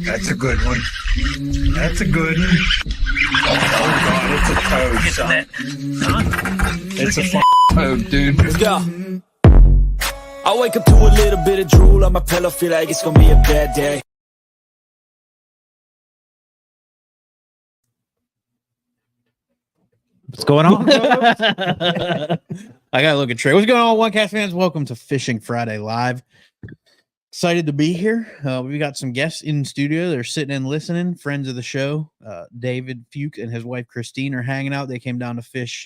That's a good one. That's a good one. Oh, God, it's a toad, son. It's a toad, dude. Let's go. I wake up to a little bit of drool on my pillow, feel like it's gonna be a bad day. What's going on? I gotta look at Trey. What's going on, OneCast fans? Welcome to Fishing Friday Live. Excited to be here. We got some guests in studio. They're sitting and listening. Friends of the show. David Fuke and his wife Christine are hanging out. They came down to fish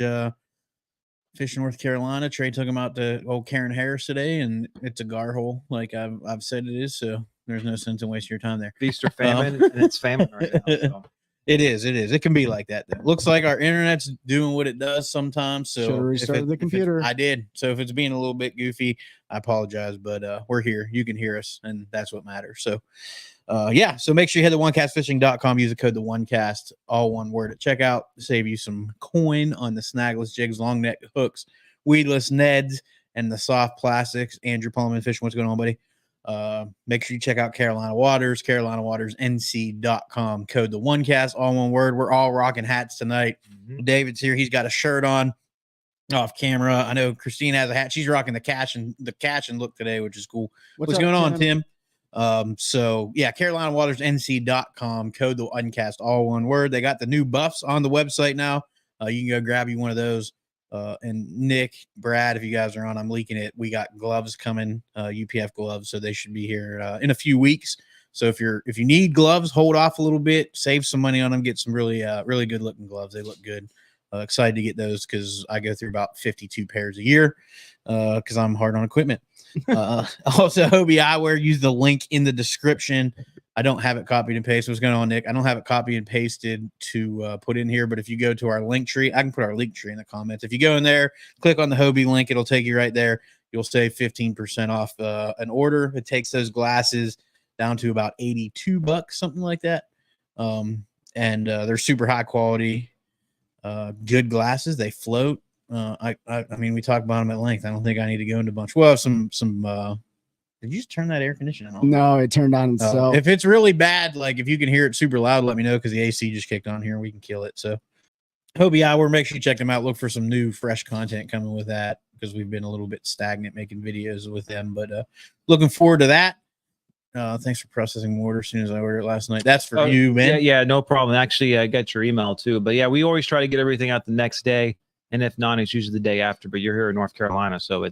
North Carolina. Trey took them out to old Karen Harris today, and it's a gar hole, like I've said it is. So there's no sense in wasting your time there. Feast or famine, and it's famine right now. So. It is. It can be like that. Though. Looks like our internet's doing what it does sometimes. So should have restarted the computer. I did. So if it's being a little bit goofy, I apologize. But we're here. You can hear us, and that's what matters. So, yeah. So make sure you head to onecastfishing.com. Use the code OneCast, all one word at checkout. Save you some coin on the snagless jigs, long neck hooks, weedless neds, and the soft plastics. Andrew Pullman Fishing. What's going on, buddy? Make sure you check out Carolina Waters, carolinawatersnc.com. Code the OneCast, all one word. We're all rocking hats tonight. Mm-hmm. David's here. He's got a shirt on off camera. I know Christine has a hat. She's rocking the catch and look today, which is cool. What's going on, Tim? So yeah, carolinawatersnc.com. Code the OneCast, all one word. They got the new buffs on the website now. You can go grab you one of those. And Nick, Brad, if you guys are on, I'm leaking it. We got gloves coming, UPF gloves, so they should be here in a few weeks. So if you need gloves, hold off a little bit, save some money on them, get some really good looking gloves. They look good. Excited to get those because I go through about 52 pairs a year because I'm hard on equipment. Also, Hobie Eyewear, use the link in the description. I don't have it copied and pasted. What's going on, Nick? I don't have it copied and pasted to put in here, but if you go to our link tree, I can put our link tree in the comments. If you go in there, click on the Hobie link, it'll take you right there. You'll save 15% off an order. It takes those glasses down to about $82, something like that. And they're super high quality, good glasses. They float. I mean, we talked about them at length. I don't think I need to go into a bunch. Well, some did you just turn that air conditioning on? No, it turned on itself. If it's really bad, like if you can hear it super loud, let me know because the AC just kicked on here and we can kill it. So Hobie Eyewear, make sure you check them out. Look for some new, fresh content coming with that because we've been a little bit stagnant making videos with them. But looking forward to that. Thanks for processing my order as soon as I ordered it last night. That's for you, man. Yeah, no problem. Actually, I got your email too. But yeah, we always try to get everything out the next day. And if not, it's usually the day after. But you're here in North Carolina, so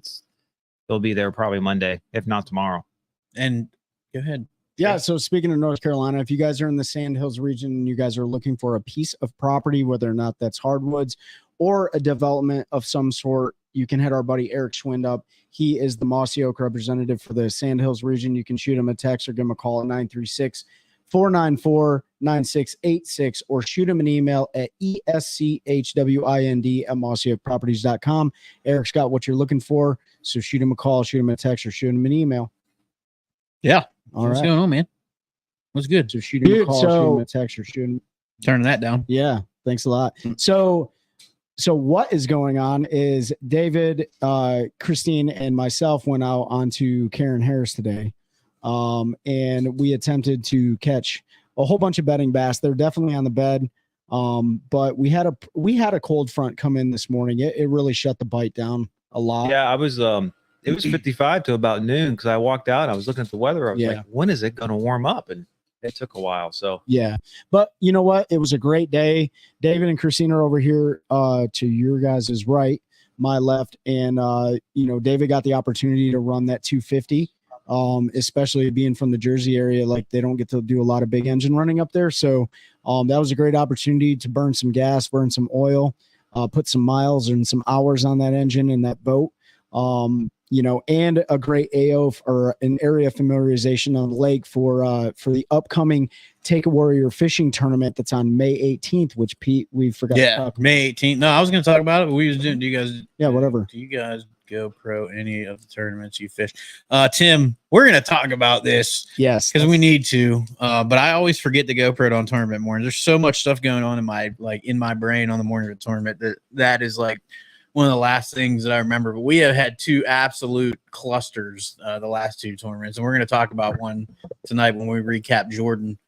they'll be there probably Monday, if not tomorrow. And go ahead. Yeah. So speaking of North Carolina, if you guys are in the Sandhills region and you guys are looking for a piece of property, whether or not that's hardwoods or a development of some sort, you can hit our buddy Eric Schwind up. He is the Mossy Oak representative for the Sandhills region. You can shoot him a text or give him a call at 936-494-9686 or shoot him an email at ESCHWIND@mossyoakproperties.com. Eric's got what you're looking for. So shoot him a call, shoot him a text, or shoot him an email. Yeah. What's going on, man? What's good? So shoot him a call, shoot him a text, or shoot him. Turning that down. Yeah. Thanks a lot. So what is going on is David, Christine, and myself went out onto Karen Harris today. And we attempted to catch a whole bunch of bedding bass. They're definitely on the bed. But we had a cold front come in this morning. It really shut the bite down a lot. Yeah, it was 55 to about noon because I walked out. I was looking at the weather. I was like, when is it going to warm up? And it took a while. So yeah, but you know what? It was a great day. David and Christina are over here to your guys' right, my left, and David got the opportunity to run that 250. Especially being from the Jersey area, like they don't get to do a lot of big engine running up there. So that was a great opportunity to burn some gas, burn some oil, put some miles and some hours on that engine in that boat. And a great AO or an area familiarization on the lake for the upcoming Take a Warrior fishing tournament that's on May 18th, which Pete, we forgot. Yeah, May 18th. No, I was going to talk about it, but we was doing. Do you guys? Yeah, whatever. Do you guys go pro any of the tournaments you fish? Tim, we're going to talk about this. Yes, because we need to. But I always forget to go pro on tournament mornings. There's so much stuff going on in my brain on the morning of the tournament that is like one of the last things that I remember. But we have had two absolute clusters the last two tournaments, and we're going to talk about one tonight when we recap Jordan.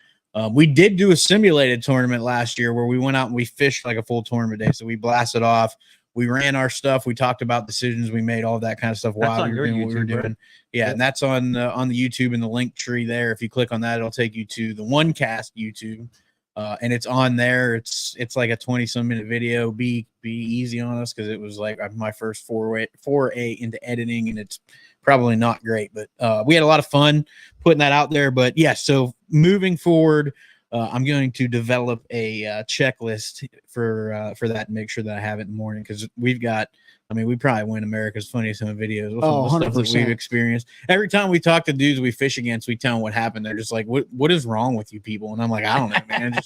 We did do a simulated tournament last year where we went out and we fished like a full tournament day. So we blasted off. We ran our stuff. We talked about decisions we made, all that kind of stuff while we were doing what we were doing. Yeah, and that's on the YouTube in the link tree there. If you click on that, it'll take you to the One Cast YouTube, and it's on there. It's like a 20-some minute video. Be easy on us because it was like my first foray into editing, and it's probably not great, but we had a lot of fun putting that out there. But yeah, so moving forward, I'm going to develop a checklist for that and make sure that I have it in the morning, because we've got, I mean, we probably win America's Funniest Home Videos with some of the stuff that we've experienced. Every time we talk to dudes we fish against, we tell them what happened. They're just like, what is wrong with you people? And I'm like, I don't know, man.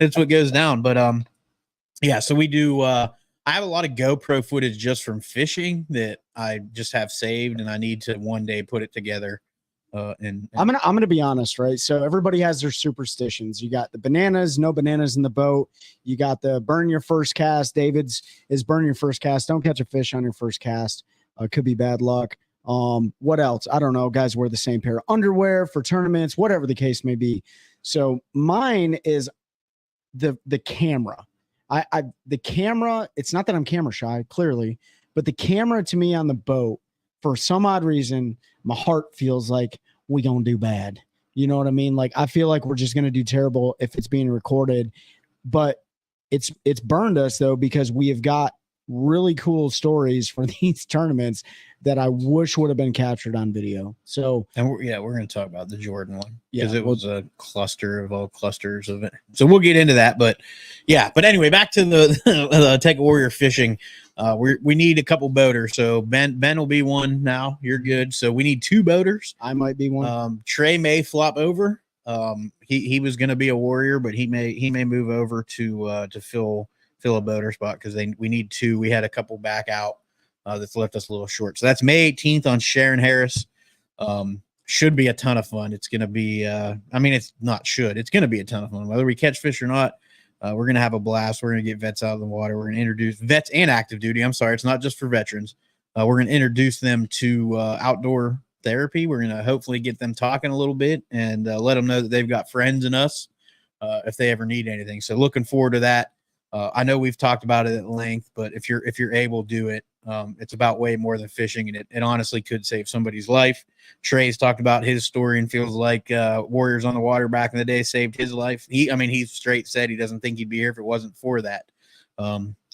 It's what goes down. But yeah, so we do I have a lot of GoPro footage just from fishing that I just have saved, and I need to one day put it together. And I'm gonna be honest, right? So everybody has their superstitions. You got the bananas, no bananas in the boat. You got the burn your first cast. David's is burn your first cast. Don't catch a fish on your first cast. Could be bad luck. What else? I don't know. Guys wear the same pair of underwear for tournaments, whatever the case may be. So mine is the camera. The camera, it's not that I'm camera shy, clearly, but the camera to me on the boat, for some odd reason, my heart feels like we gonna do bad. You know what I mean? Like, I feel like we're just gonna do terrible if it's being recorded, but it's burned us though, because we have got really cool stories for these tournaments that I wish would have been captured on video. So, and we're going to talk about the Jordan one, because it was a cluster of all clusters of it. So we'll get into that, but yeah. But anyway, back to the Take a Warrior fishing. We need a couple boaters. So Ben will be one now. You're good. So we need 2 boaters. I might be one. Trey may flop over. He was going to be a warrior, but he may move over to fill a boater spot, because we need 2. We had a couple back out that's left us a little short. So that's May 18th on Sharon Harris. Should be a ton of fun. It's going to be, it's going to be a ton of fun. Whether we catch fish or not, we're going to have a blast. We're going to get vets out of the water. We're going to introduce vets and active duty. I'm sorry, it's not just for veterans. We're going to introduce them to outdoor therapy. We're going to hopefully get them talking a little bit and let them know that they've got friends in us if they ever need anything. So looking forward to that. I know we've talked about it at length, but if you're able, do it. It's about way more than fishing, and it honestly could save somebody's life. Trey's talked about his story and feels like Warriors on the Water back in the day saved his life. He straight said he doesn't think he'd be here if it wasn't for that.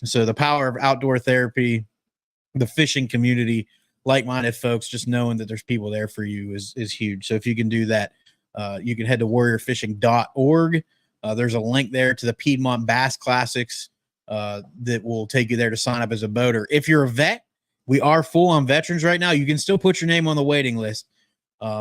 So the power of outdoor therapy, the fishing community, like-minded folks, just knowing that there's people there for you is huge. So if you can do that, you can head to warriorfishing.org. There's a link there to the Piedmont Bass Classics that will take you there to sign up as a boater. If you're a vet, we are full on veterans right now. You can still put your name on the waiting list.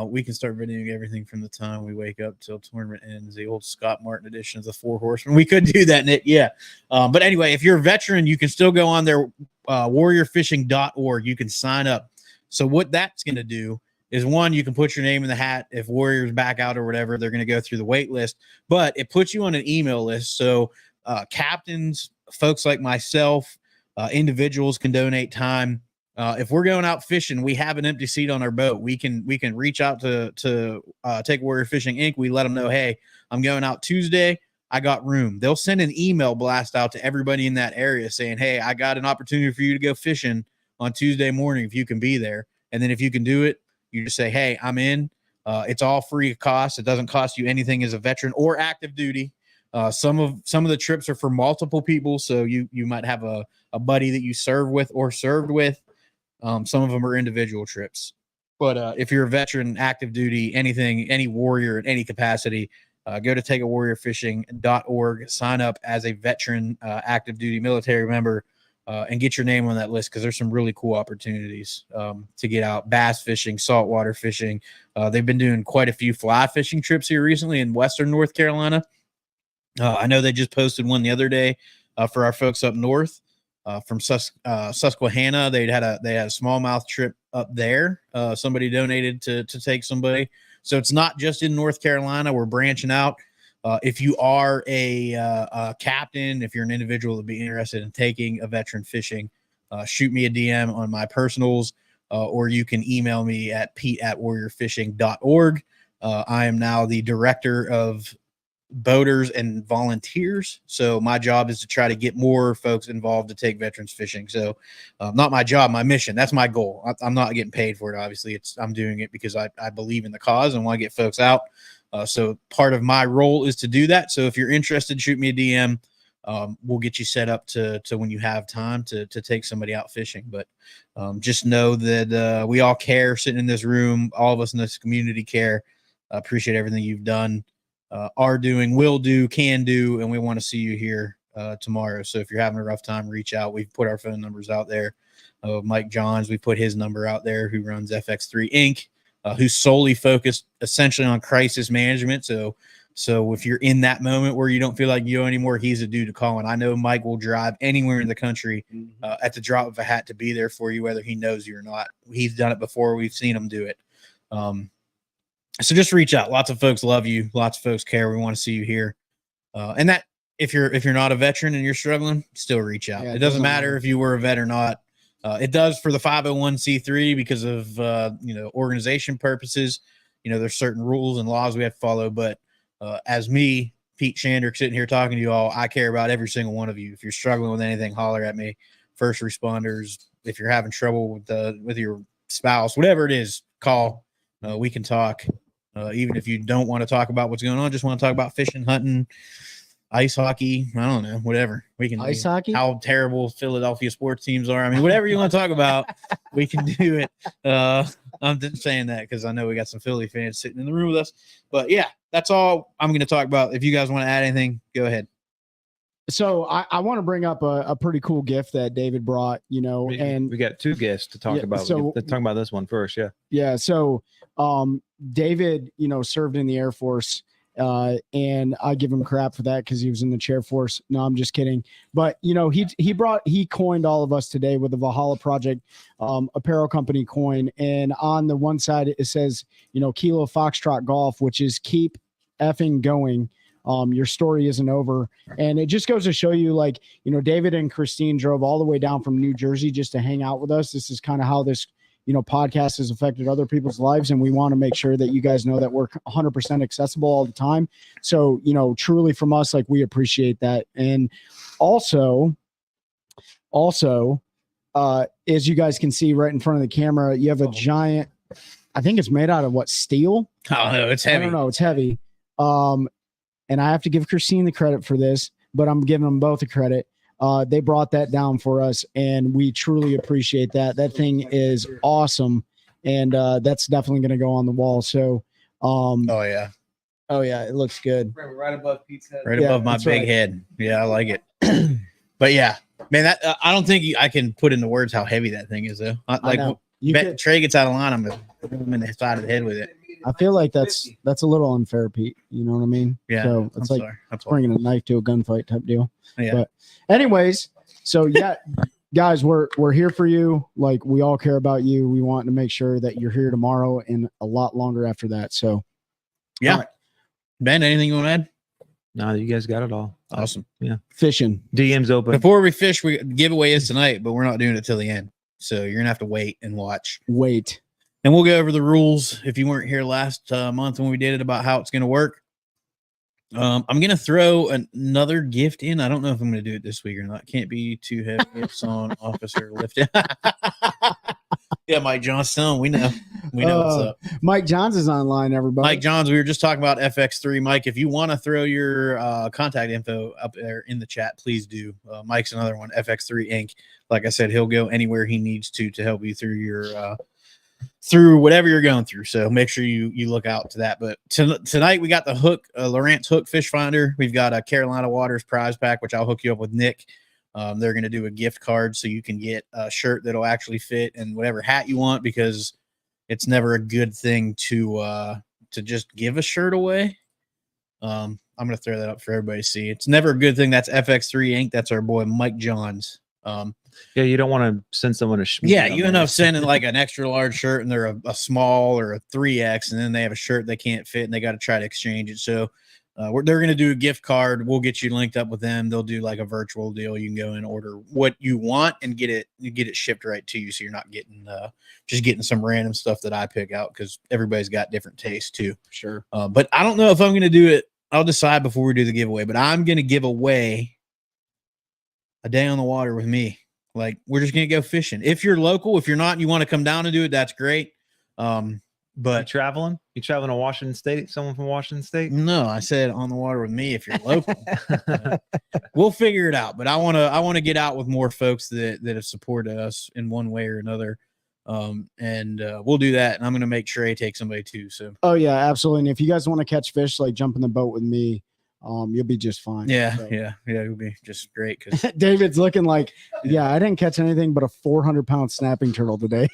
We can start videoing everything from the time we wake up till tournament ends, the old Scott Martin edition of the 4 Horsemen. We could do that, Nick. Yeah. But anyway, if you're a veteran, you can still go on there, warriorfishing.org. You can sign up. So what that's going to do is, one, you can put your name in the hat. If Warriors back out or whatever, they're going to go through the wait list, but it puts you on an email list. So captains, folks like myself, individuals can donate time. If we're going out fishing, we have an empty seat on our boat. We can reach out to Take Warrior Fishing Inc. We let them know, hey, I'm going out Tuesday. I got room. They'll send an email blast out to everybody in that area saying, hey, I got an opportunity for you to go fishing on Tuesday morning if you can be there. And then if you can do it, you just say, hey, I'm in. It's all free of cost. It doesn't cost you anything as a veteran or active duty. Some of the trips are for multiple people. So you might have a buddy that you serve with or served with. Some of them are individual trips. But if you're a veteran, active duty, anything, any warrior in any capacity, go to takeawarriorfishing.org, sign up as a veteran, active duty military member, and get your name on that list, because there's some really cool opportunities to get out bass fishing, saltwater fishing. They've been doing quite a few fly fishing trips here recently in Western North Carolina. I know they just posted one the other day for our folks up north from Susquehanna. They had a smallmouth trip up there. Somebody donated to take somebody. So it's not just in North Carolina. We're branching out. If you are a captain, if you're an individual that'd be interested in taking a veteran fishing, shoot me a DM on my personals, or you can email me at pete@warriorfishing.org. I am now the director of boaters and volunteers. So my job is to try to get more folks involved to take veterans fishing. So not my job, my mission. That's my goal. I'm not getting paid for it. Obviously I'm doing it because I believe in the cause and want to get folks out. So part of my role is to do that. So if you're interested, shoot me a DM. We'll get you set up to when you have time to take somebody out fishing. But just know that we all care sitting in this room. All of us in this community care. Appreciate everything you've done, are doing, will do, can do, and we want to see you here tomorrow. So if you're having a rough time, reach out. We've put our phone numbers out there. Mike Johns, we put his number out there, who runs FX3 Inc., who's solely focused essentially on crisis management. So if you're in that moment where you don't feel like you know anymore, he's a dude to call. And I know Mike will drive anywhere in the country at the drop of a hat to be there for you, whether he knows you or not. He's done it before. We've seen him do it. So just reach out. Lots of folks love you. Lots of folks care. We want to see you here. And that if you're not a veteran and you're struggling, still reach out. It doesn't matter if you were a vet or not. It does for the 501c3 because of organization purposes. There's certain rules and laws we have to follow. But as me, Pete Shandrick, sitting here talking to you all, I care about every single one of you. If you're struggling with anything, holler at me. First responders. If you're having trouble with your spouse, whatever it is, call. We can talk. Even if you don't want to talk about what's going on, just want to talk about fishing, hunting, ice hockey. I don't know, whatever. We can Ice hockey? How terrible Philadelphia sports teams are. I mean, whatever you want to talk about, we can do it. I'm just saying that because I know we got some Philly fans sitting in the room with us. But yeah, that's all I'm going to talk about. If you guys want to add anything, go ahead. So I want to bring up a pretty cool gift that David brought, and we got two gifts to talk about. So Let's talk about this one first. Yeah. Yeah. So David, Served in the Air Force, and I give him crap for that because he was in the chair force. No, I'm just kidding. But he coined all of us today with the Valhalla Project apparel company coin, and on the one side it says Kilo Foxtrot Golf, which is keep effing going. Your story isn't over. And it just goes to show you, David and Christine drove all the way down from New Jersey just to hang out with us. This is kind of how this, podcast has affected other people's lives. And we want to make sure that you guys know that we're 100% accessible all the time. So, truly from us, we appreciate that. And also, as you guys can see right in front of the camera, you have a giant, I think it's made out of steel? Oh, no, it's heavy. I don't know. It's heavy. And I have to give Christine the credit for this, but I'm giving them both the credit. They brought that down for us, and we truly appreciate that. That thing is awesome, and that's definitely going to go on the wall. So, oh yeah, it looks good. Right above Pete's head. Right above my big head. Yeah, I like it. But yeah, man, that I don't think I can put into words how heavy that thing is, though. Trey gets out of line, I'm going to hit him in the side of the head with it. I feel like that's a little unfair, Pete. You know what I mean? Yeah. So it's bringing a knife to a gunfight type deal. Yeah. But anyways, so yeah, guys, we're here for you. We all care about you. We want to make sure that you're here tomorrow and a lot longer after that. So yeah. Right. Ben, anything you want to add? No, you guys got it all. Awesome. Yeah. Fishing. DM's open. Before we fish, giveaway is tonight, but we're not doing it till the end. So you're gonna have to wait and watch. And we'll go over the rules if you weren't here last month when we did it about how it's going to work. I'm going to throw another gift in. I don't know if I'm going to do it this week or not. Can't be too heavy. It's on officer lifting. Yeah, Mike Johnstone. We know what's up. Mike Johns is online, everybody. Mike Johns, we were just talking about FX3. Mike, if you want to throw your contact info up there in the chat, please do. Mike's another one, FX3 Inc. Like I said, he'll go anywhere he needs to help you through your through whatever you're going through. So make sure you look out to that. But tonight we got the hook, Lowrance hook fish finder. We've got a Carolina Waters prize pack, which I'll hook you up with Nick. They're going to do a gift card so you can get a shirt that'll actually fit and whatever hat you want, because it's never a good thing to just give a shirt away. I'm going to throw that up for everybody to see. It's never a good thing. That's FX3 Inc. That's our boy Mike Johns. Yeah, you don't want to send someone a yeah, you end up sending an extra large shirt and they're a small or a 3X, and then they have a shirt they can't fit and they got to try to exchange it. So they're going to do a gift card. We'll get you linked up with them. They'll do a virtual deal. You can go and order what you want and get it shipped right to you. So you're not getting just getting some random stuff that I pick out, because everybody's got different tastes too. Sure. But I don't know if I'm going to do it I'll decide before we do the giveaway, but I'm going to give away a day on the water with me. Like, we're just going to go fishing. If you're local, if you're not, and you want to come down and do it, that's great. You But traveling? You traveling to Washington State? Someone from Washington State? no, I said on the water with me if you're local. We'll figure it out. But I want to get out with more folks that have supported us in one way or another. And we'll do that. And I'm going to make Trey take somebody too. So Oh yeah, absolutely. And if you guys want to catch fish, like jump in the boat with me, you'll be just fine. yeah, So. yeah, it'll be just great. Cause David's looking like, yeah, I didn't catch anything but a 400-pound snapping turtle today.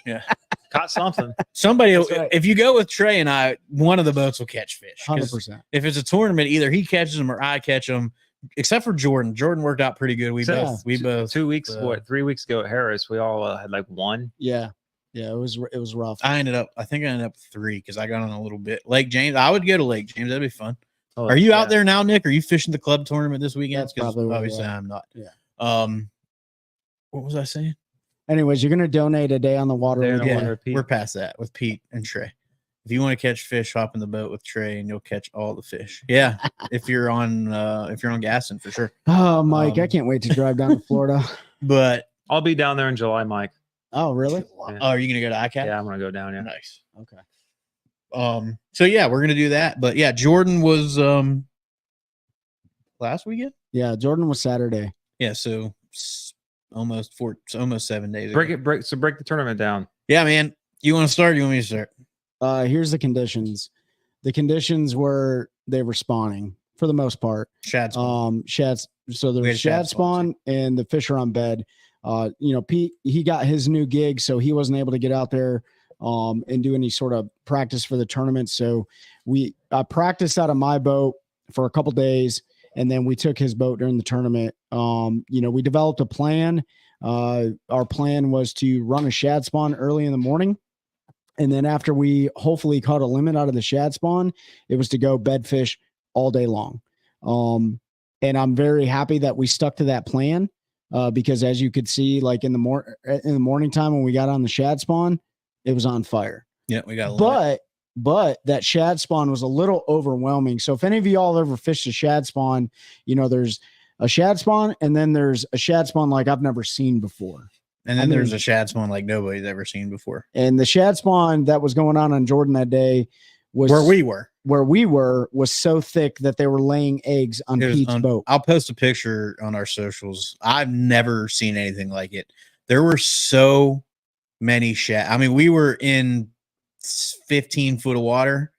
Caught something. somebody, That's right. if you go with Trey and I, one of the boats will catch fish. 'Cause 100%. if it's a tournament, either he catches them or I catch them. Except for Jordan. Jordan worked out pretty good. We So, both 2 weeks, uh, 3 weeks ago at Harris, we all had like one. Yeah, it was rough. I ended up with 3 because I got on a little bit. Lake James. I would go to Lake James. That'd be fun. Oh, Are you yeah. out there now, Nick? Are you fishing the club tournament this weekend? That's 'Cause probably where obviously we're at. I'm not. Yeah. What was I saying? Anyways, you're gonna donate a day on the water. Day on with the me. water. Pete. We're past that with Pete and Trey. If you want to catch fish, hop in the boat with Trey and you'll catch all the fish. Yeah. if you're on Gaston for sure. Oh, Mike, I Um, can't wait to drive down to Florida. But I'll be down there in July, Mike. Oh, really? oh, are you gonna go to ICAP? Yeah, I'm gonna go down. Yeah. Nice. Okay. So yeah, we're gonna do that. But yeah, Jordan was last weekend. Yeah, Jordan was Saturday. Yeah, so almost 7 days. Break ago. it. Break the tournament down. Yeah, man. You want to start? Or you want me to start? Here's the conditions. The conditions were they were spawning for the most part. Shad spawn. Shads. So there We was had shad shad spawn and the fish are on bed. Pete, he got his new gig, so he wasn't able to get out there and do any sort of practice for the tournament. So I practiced out of my boat for a couple days, and then we took his boat during the tournament. We developed a plan. Our plan was to run a shad spawn early in the morning. And then after we hopefully caught a limit out of the shad spawn, it was to go bed fish all day long. And I'm very happy that we stuck to that plan because as you could see, like in the morning time when we got on the shad spawn, it was on fire. Yeah, we got a little But that shad spawn was a little overwhelming. So if any of y'all ever fished a shad spawn, there's a shad spawn and then there's a shad spawn like I've never seen before. And then there's a shad spawn like nobody's ever seen before. And the shad spawn that was going on Jordan that day was Where we were. Was so thick that they were laying eggs on Pete's boat. I'll post a picture on our socials. I've never seen anything like it. There were so many shad. I mean, we were in 15 foot of water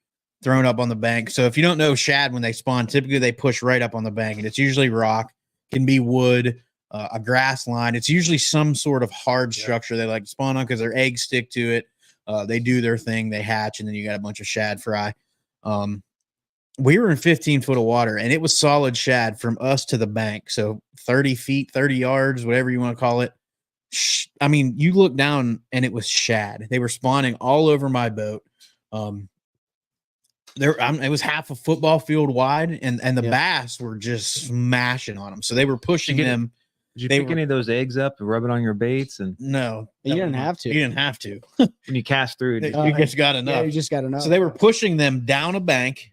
thrown up on the bank. So if you don't know shad, when they spawn, typically they push right up on the bank, and it's usually rock, can be wood, a grass line. It's usually some sort of hard structure they like to spawn on because their eggs stick to it. They do their thing, they hatch, and then you got a bunch of shad fry. We were in 15 foot of water, and it was solid shad from us to the bank. So 30 feet, 30 yards, whatever you want to call it. I mean, you look down and it was shad. They were spawning all over my boat. It was half a football field wide, and the bass were just smashing on them. So they were pushing them. Did you pick any of those eggs up and rub it on your baits? And no, You didn't have to. You didn't have to. when you cast through, You just got enough. Yeah, you just got to know. So they were pushing them down a bank,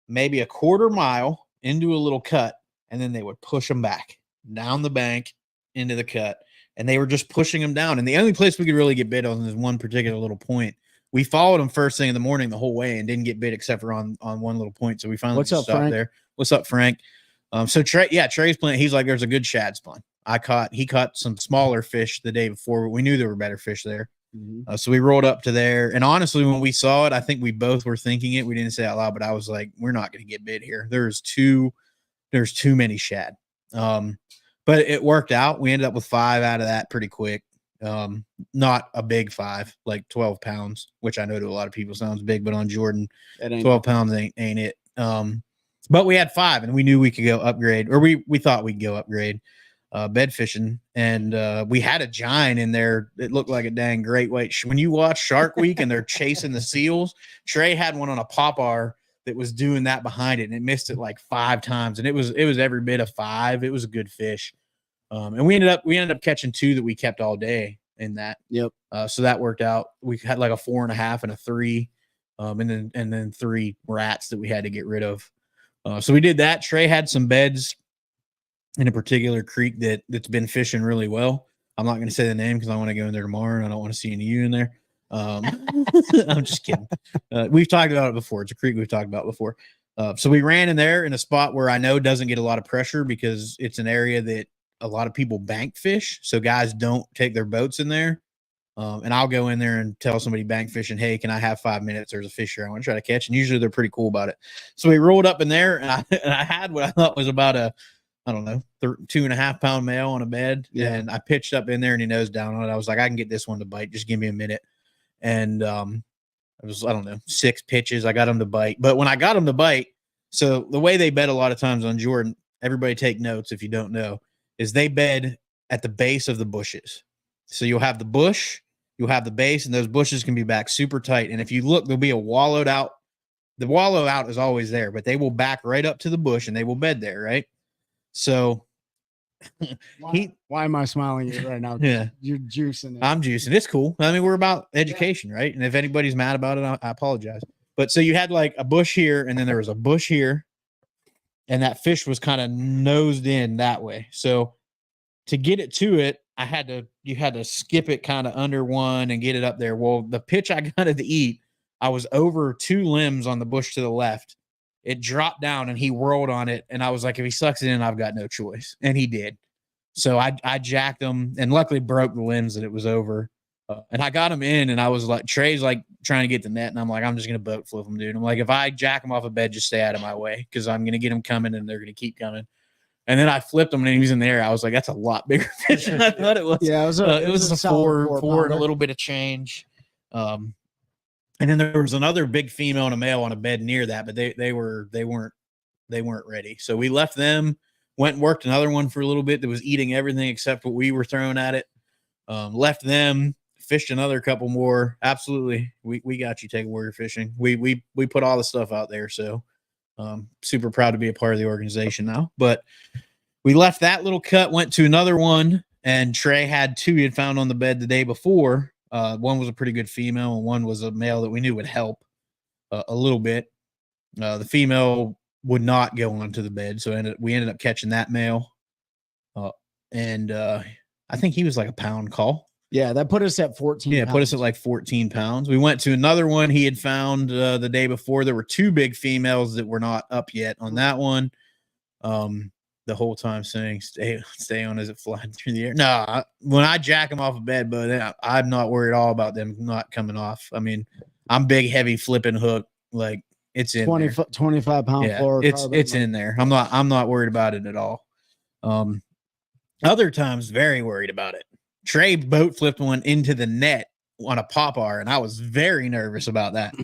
maybe a quarter mile into a little cut, and then they would push them back down the bank into the cut. And they were just pushing them down. And the only place we could really get bit on is one particular little point. We followed them first thing in the morning the whole way and didn't get bit except for on one little point. So we finally What's up, stopped Frank? there. What's up, Frank? So Trey's playing. He's like, there's a good shad spawn. He caught some smaller fish the day before, but we knew there were better fish there. Mhm. So we rolled up to there. And honestly, when we saw it, I think we both were thinking it. We didn't say it out loud, but I was like, we're not going to get bit here. There's too many shad. But it worked out. We ended up with 5 out of that pretty quick. Not a big 5, like 12 pounds, which I know to a lot of people sounds big, but on Jordan, 12 pounds ain't it. But we had 5 and we knew we could go upgrade, or we thought we'd go upgrade bed fishing. And we had a giant in there. It looked like a dang great white. When you watch Shark Week and they're chasing the seals, Trey had one on a popar that was doing that behind it, and it missed it like 5 times. And it was every bit of 5. It was a good fish. And we ended up catching 2 that we kept all day in that. Yep. So that worked out. We had like a 4.5 and a 3, and then 3 rats that we had to get rid of. So we did that. Trey had some beds in a particular creek that's been fishing really well. I'm not going to say the name because I want to go in there tomorrow and I don't want to see any of you in there. I'm just kidding. We've talked about it before. It's a creek we've talked about before. So we ran in there in a spot where I know doesn't get a lot of pressure because it's an area that a lot of people bank fish. So guys don't take their boats in there. And I'll go in there and tell somebody bank fishing, hey, can I have 5 minutes? There's a fish here I want to try to catch. And usually they're pretty cool about it. So we rolled up in there and I had what I thought was about a, I don't know, 2.5 pound male on a bed. Yeah. And I pitched up in there and he nosed down on it. I was like, I can get this one to bite. Just give me a minute. And it was, I don't know, 6 pitches. I got him to bite. But when I got him to bite, so the way they bed a lot of times on Jordan, everybody take notes if you don't know, is they bed at the base of the bushes. So you'll have the bush, you'll have the base, and those bushes can be back super tight. And if you look, there'll be a wallowed out. The wallow out is always there, but they will back right up to the bush and they will bed there, right? So why am I smiling at you right now? Yeah, you're juicing it. I'm juicing. It's cool. I mean, we're about education, right? And if anybody's mad about it, I apologize. But so you had like a bush here, and then there was a bush here, and that fish was kind of nosed in that way. So to get it to it, you had to skip it kind of under one and get it up there. Well, the pitch I got it to eat, I was over 2 limbs on the bush to the left. It dropped down and he whirled on it. And I was like, if he sucks it in, I've got no choice. And he did. So I jacked him and luckily broke the limbs that it was over. And I got him in and I was like, Trey's like trying to get the net. And I'm like, I'm just going to boat flip him, dude. I'm like, if I jack him off a bed, just stay out of my way because I'm going to get him coming and they're going to keep coming. And then I flipped him and he was in the air. I was like, that's a lot bigger fish than I thought it was. Yeah, it was a four and a little bit of change. And then there was another big female and a male on a bed near that, but they weren't ready. So we left them, went and worked another one for a little bit that was eating everything except what we were throwing at it. Left them, fished another couple more. Absolutely. We got you taking warrior fishing. We put all the stuff out there. So super proud to be a part of the organization now. But we left that little cut, went to another one, and Trey had 2 he had found on the bed the day before. One was a pretty good female, and one was a male that we knew would help a little bit. The female would not go onto the bed, so we ended up catching that male. And I think he was like a pound call. Yeah, that put us at 14. Yeah, pounds. put us at like 14 pounds. We went to another one he had found the day before. There were 2 big females that were not up yet on that one. The whole time saying stay on as it flies through the air. No, when I jack them off a bed, but I'm not worried at all about them not coming off. I mean, I'm big, heavy flipping hook. Like it's in 25 pound floor. It's in there. I'm not worried about it at all. Other times very worried about it. Trey boat flipped one into the net on a pop-ar, and I was very nervous about that.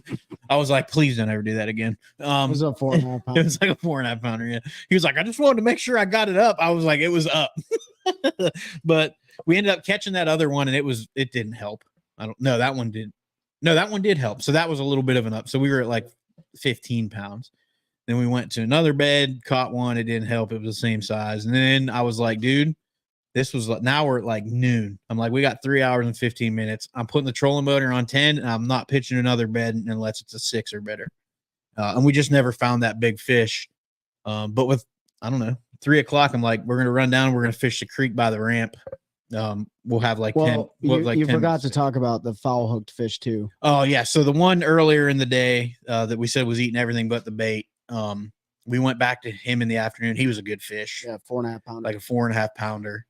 I was like, please don't ever do that again. It was a 4.5 pounder. It was like a 4.5 pounder. Yeah. He was like, I just wanted to make sure I got it up. I was like, it was up. But we ended up catching that other one, and it didn't help. That one did. No, that one did help. So that was a little bit of an up. So we were at like 15 pounds. Then we went to another bed, caught one. It didn't help. It was the same size. And then I was like, dude, now we're at like noon. I'm like, we got 3 hours and 15 minutes. I'm putting the trolling motor on 10 and I'm not pitching another bed unless it's a 6 or better. And we just never found that big fish. But with, I don't know, 3 o'clock, I'm like, we're going to run down. We're going to fish the creek by the ramp. We'll have like 10. You forgot to talk about the foul hooked fish too. Oh yeah. So the one earlier in the day that we said was eating everything but the bait. We went back to him in the afternoon. He was a good fish. Yeah. 4.5 pounder. Like a 4.5 pounder.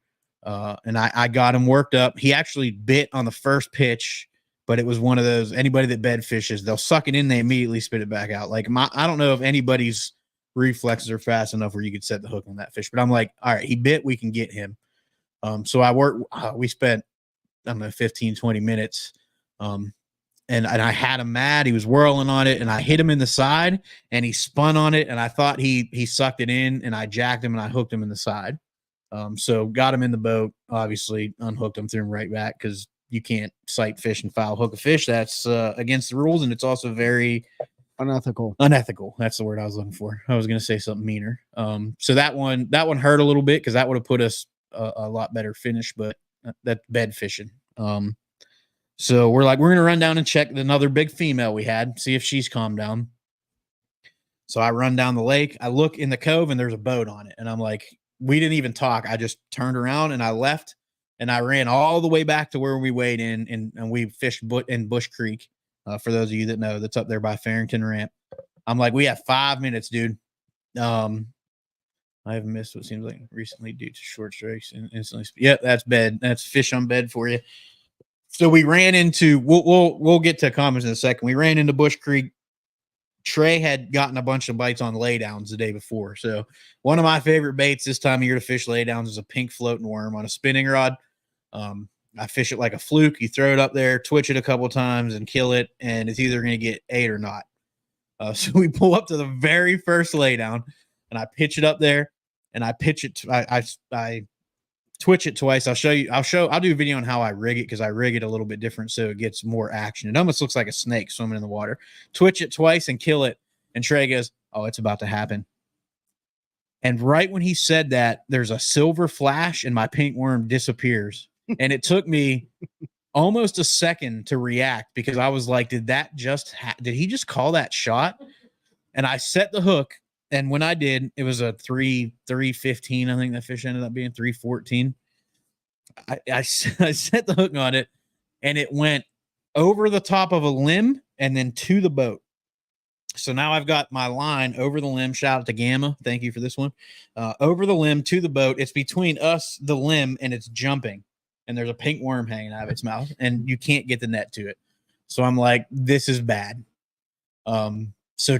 And I got him worked up. He actually bit on the first pitch, but it was one of those, anybody that bed fishes, they'll suck it in, they immediately spit it back out. Like I don't know if anybody's reflexes are fast enough where you could set the hook on that fish, but I'm like, all right, he bit, we can get him. So we spent, I don't know, 15, 20 minutes. And I had him mad. He was whirling on it and I hit him in the side and he spun on it. And I thought he sucked it in and I jacked him and I hooked him in the side. So got him in the boat, obviously unhooked him, threw him right back because you can't sight fish and foul hook a fish. That's against the rules. And it's also very unethical. That's the word I was looking for. I was going to say something meaner. So that one hurt a little bit because that would have put us a lot better finish, but that bed fishing. So we're going to run down and check another big female we had, see if she's calmed down. So I run down the lake. I look in the cove and there's a boat on it. And I'm like, we didn't even talk. I just turned around and I left and I ran all the way back to where we weighed in and we fished in Bush Creek. For those of you that know, that's up there by Farrington Ramp. I'm like, we have 5 minutes, dude. I have missed what seems like recently due to short strikes and instantly. Yep, that's bed. That's fish on bed for you. So we ran into. We'll get to comments in a second. We ran into Bush Creek. Trey had gotten a bunch of bites on laydowns the day before. So one of my favorite baits this time of year to fish laydowns is a pink floating worm on a spinning rod. I fish it like a fluke. You throw it up there, twitch it a couple times, and kill it, and it's either going to get 8 or not. So we pull up to the very first laydown, and I pitch it up there, and I pitch it. I twitch it twice. I'll do a video on how I rig it because I rig it a little bit different so it gets more action. It almost looks like a snake swimming in the water. Twitch it twice and kill it. And Trey goes, "Oh, it's about to happen." And right when he said that, there's a silver flash and my pink worm disappears. And it took me almost a second to react because I was like, did he just call that shot? And I set the hook. And when I did, it was a 315. I think that fish ended up being 314. I set the hook on it and it went over the top of a limb and then to the boat. So now I've got my line over the limb. Shout out to Gamma. Thank you for this one. Over the limb to the boat. It's between us, the limb, and it's jumping. And there's a pink worm hanging out of its mouth and you can't get the net to it. So I'm like, this is bad. So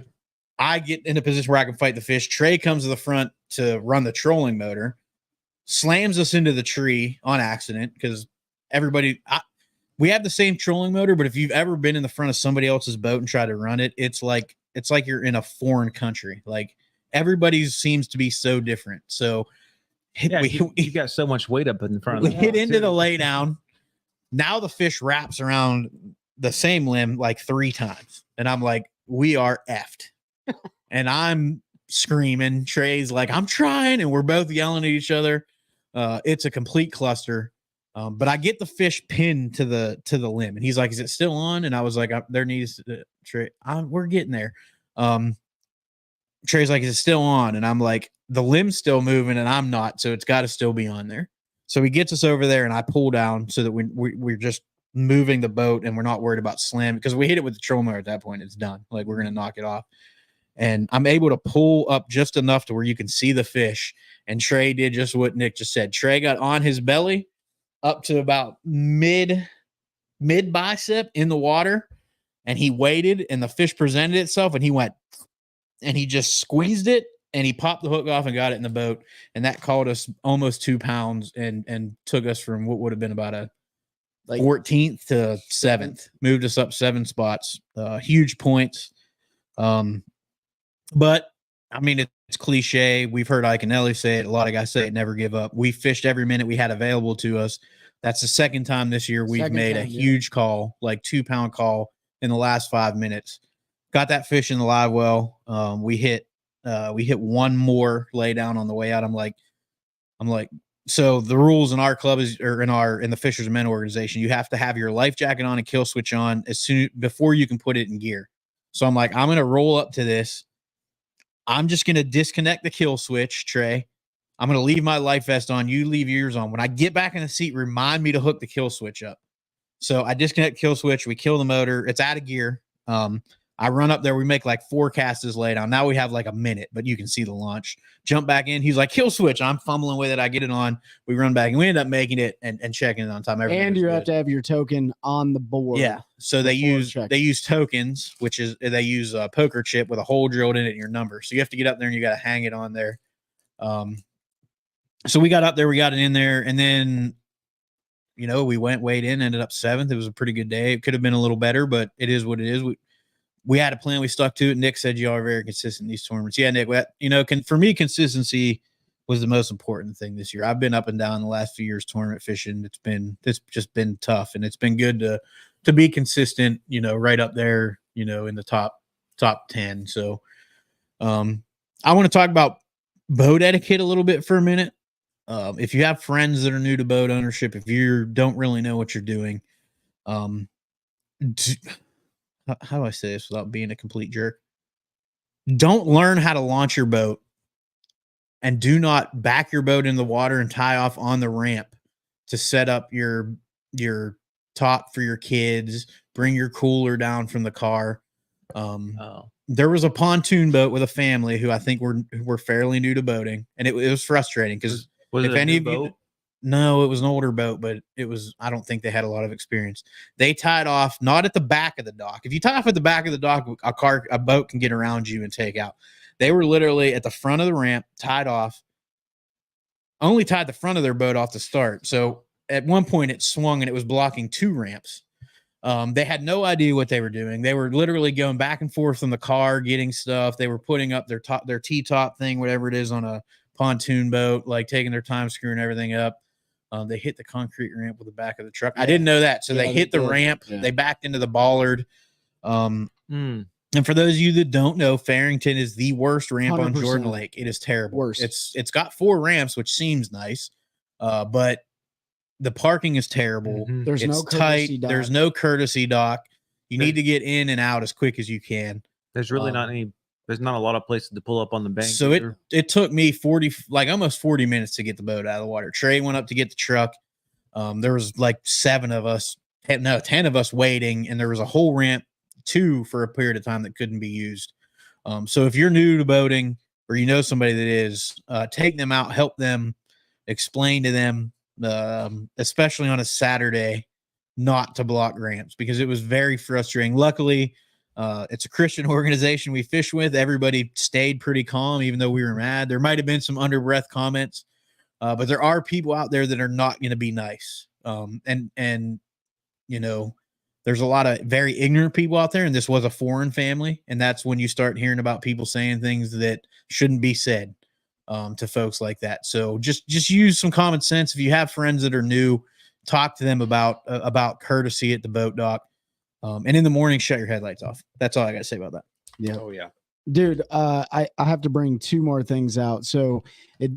I get in a position where I can fight the fish. Trey comes to the front to run the trolling motor, slams us into the tree on accident because we have the same trolling motor, but if you've ever been in the front of somebody else's boat and tried to run it, it's like you're in a foreign country. Like everybody seems to be so different. So yeah, you got so much weight up in front of we them. hit into the laydown. Now the fish wraps around the same limb like 3 times. And I'm like, we are effed. And I'm screaming. Trey's like, I'm trying. And we're both yelling at each other. It's a complete cluster. But I get the fish pinned to the limb. And he's like, is it still on? And I was like, there needs Trey. We're getting there. Trey's like, is it still on? And I'm like, the limb's still moving and I'm not. So it's got to still be on there. So he gets us over there and I pull down so that we're just moving the boat and we're not worried about slamming because we hit it with the trolling motor at that point. It's done. Like we're going to knock it off. And I'm able to pull up just enough to where you can see the fish. And Trey did just what Nick just said. Trey got on his belly up to about mid bicep in the water. And he waited and the fish presented itself and he went and he just squeezed it and he popped the hook off and got it in the boat. And that caught us almost 2 pounds and took us from what would have been about a 14th to 7th, moved us up 7 spots, huge points. But I mean, it's cliche. We've heard Ike and Ellie say it. A lot of guys say it, never give up. We fished every minute we had available to us. That's the second time this year we've made a huge call, like 2-pound call in the last 5 minutes. Got that fish in the live well. We hit one more lay down on the way out. I'm like, so the rules in our club in the Fishers Men organization, you have to have your life jacket on and kill switch on before you can put it in gear. So I'm like, I'm going to roll up to this. I'm just going to disconnect the kill switch, Trey. I'm going to leave my life vest on. You leave yours on. When I get back in the seat, remind me to hook the kill switch up. So I disconnect kill switch. We kill the motor. It's out of gear. I run up there. We make like 4 casts lay down. Now we have like a minute, but you can see the launch. Jump back in. He's like, kill switch. I'm fumbling with it. I get it on. We run back and we end up making it and checking it on time. And you have to have your token on the board. Yeah. So they use tokens, which is they use a poker chip with a hole drilled in it and your number. So you have to get up there and you got to hang it on there. So we got up there, we got it in there, and then we weighed in, ended up 7th. It was a pretty good day. It could have been a little better, but it is what it is. We had a plan. We stuck to it. Nick said you are very consistent in these tournaments. Yeah, Nick, for me, consistency was the most important thing this year. I've been up and down the last few years tournament fishing. It's just been tough, and it's been good to be consistent, right up there, in the top 10. So I want to talk about boat etiquette a little bit for a minute. If you have friends that are new to boat ownership, if you don't really know what you're doing, how do I say this without being a complete jerk? don't learn how to launch your boat, and do not back your boat in the water and tie off on the ramp to set up your top for your kids, bring your cooler down from the car. There was a pontoon boat with a family who I think were fairly new to boating, and it was frustrating because Was if it a any new of you, boat? no, it was an older boat, but I don't think they had a lot of experience. They tied off not at the back of the dock. If you tie off at the back of the dock, a boat can get around you and take out. They were literally at the front of the ramp, tied off, only tied the front of their boat off to start. So at one point it swung and it was blocking 2 ramps. They had no idea what they were doing. They were literally going back and forth in the car, getting stuff. They were putting up their T-top thing, whatever it is on a pontoon boat, like taking their time screwing everything up. They hit the concrete ramp with the back of the truck. I didn't know that. So they hit the ramp. Yeah. They backed into the bollard. And for those of you that don't know, Farrington is the worst ramp 100%. On Jordan Lake. It is terrible. Worst. It's got 4 ramps, which seems nice, but the parking is terrible. Mm-hmm. There's no tight. There's no courtesy dock. You need to get in and out as quick as you can. There's really there's not a lot of places to pull up on the bank. So it took me almost 40 minutes to get the boat out of the water. Trey went up to get the truck. There was like 10 of us waiting, and there was a whole ramp, 2 for a period of time that couldn't be used. So if you're new to boating or you know somebody that is, take them out, help them, explain to them, especially on a Saturday, not to block ramps, because it was very frustrating. Luckily, it's a Christian organization we fish with. Everybody stayed pretty calm, even though we were mad. There might have been some under breath comments, but there are people out there that are not going to be nice. And you know, there's a lot of very ignorant people out there, and this was a foreign family. And that's when you start hearing about people saying things that shouldn't be said to folks like that. So just use some common sense. If you have friends that are new, talk to them about courtesy at the boat dock. And in the morning, shut your headlights off. That's all I got to say about that. Yeah. Oh yeah. Dude, I have to bring 2 more things out. So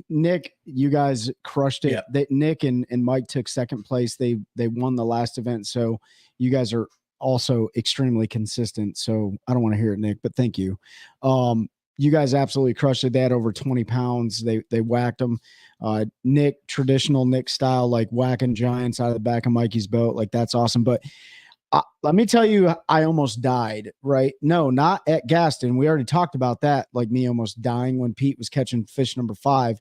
Nick, you guys crushed it. Yeah. Nick and Mike took second place. They won the last event. So you guys are also extremely consistent. So I don't want to hear it, Nick, but thank you. You guys absolutely crushed it. They had over 20 pounds. They whacked them. Nick, traditional Nick style, like whacking giants out of the back of Mikey's boat. Like, that's awesome. But let me tell you, I almost died, right? No, not at Gaston. We already talked about that, like me almost dying when Pete was catching fish number 5.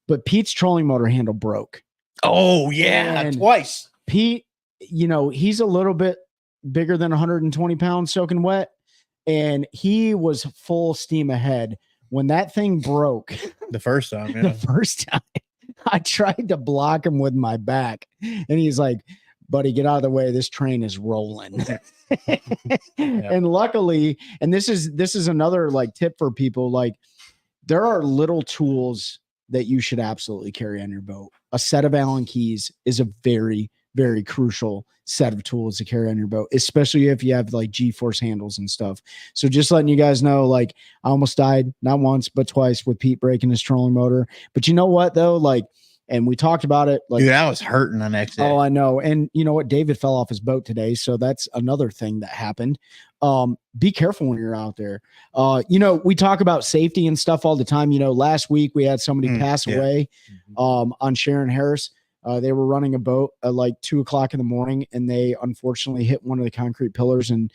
But Pete's trolling motor handle broke. Oh, yeah, and twice. Pete, you know, he's a little bit bigger than 120 pounds soaking wet, and he was full steam ahead. When that thing broke the first time, the first time, I tried to block him with my back, and he's like, buddy, get out of the way. This train is rolling. And luckily, and this is another like tip for people, like there are little tools that you should absolutely carry on your boat. A set of Allen keys is a very, very crucial set of tools to carry on your boat, especially if you have like G-force handles and stuff. So just letting you guys know, like I almost died, not once, but twice with Pete breaking his trolling motor. But you know what though? Like, and we talked about it. Like, dude, I was hurting the next day. Oh, I know. And you know what? David fell off his boat today. So that's another thing that happened. Be careful when you're out there. You know, we talk about safety and stuff all the time. You know, last week we had somebody pass away on Sharon Harris. They were running a boat at like 2:00 in the morning, and they unfortunately hit one of the concrete pillars and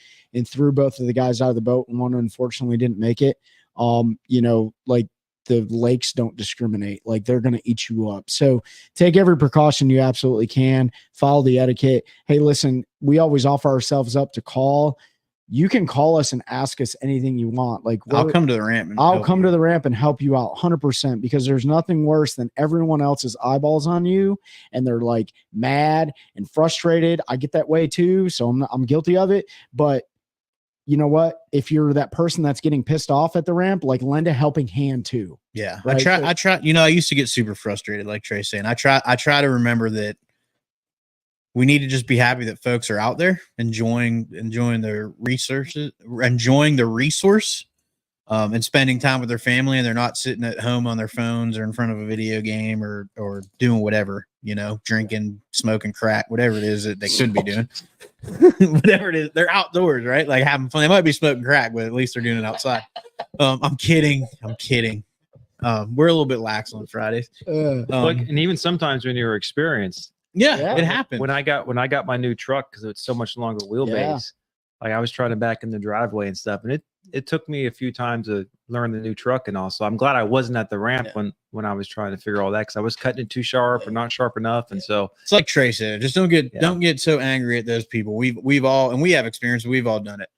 threw both of the guys out of the boat. And one unfortunately didn't make it. You know, like, the lakes don't discriminate. Like, they're going to eat you up. So take every precaution you absolutely can. Follow the etiquette. Hey, listen, we always offer ourselves up to call. You can call us and ask us anything you want. Like, I'll come to the ramp. I'll come to the ramp and help you out 100%, because there's nothing worse than everyone else's eyeballs on you. And they're like mad and frustrated. I get that way too. So I'm guilty of it. But you know what? If you're that person that's getting pissed off at the ramp, like, lend a helping hand too. Yeah. Right? I try, you know, I used to get super frustrated, like Trey's saying. I try to remember that we need to just be happy that folks are out there enjoying their resources, enjoying the resource, and spending time with their family, and they're not sitting at home on their phones or in front of a video game or doing whatever. drinking, smoking crack, whatever it is that they could be doing. Whatever it is, they're outdoors, right? Like having fun. They might be smoking crack, but at least they're doing it outside. I'm kidding. We're a little bit lax on Fridays. And even sometimes when you're experienced, yeah, it happens. when I got my new truck, because it's so much longer wheelbase, like I was trying to back in the driveway and stuff, and it took me a few times to learn the new truck and all. So I'm glad I wasn't at the ramp when I was trying to figure all that, because I was cutting it too sharp or not sharp enough. And so it's like Trey said, just don't get so angry at those people. We've all, and we have experience. We've all done it.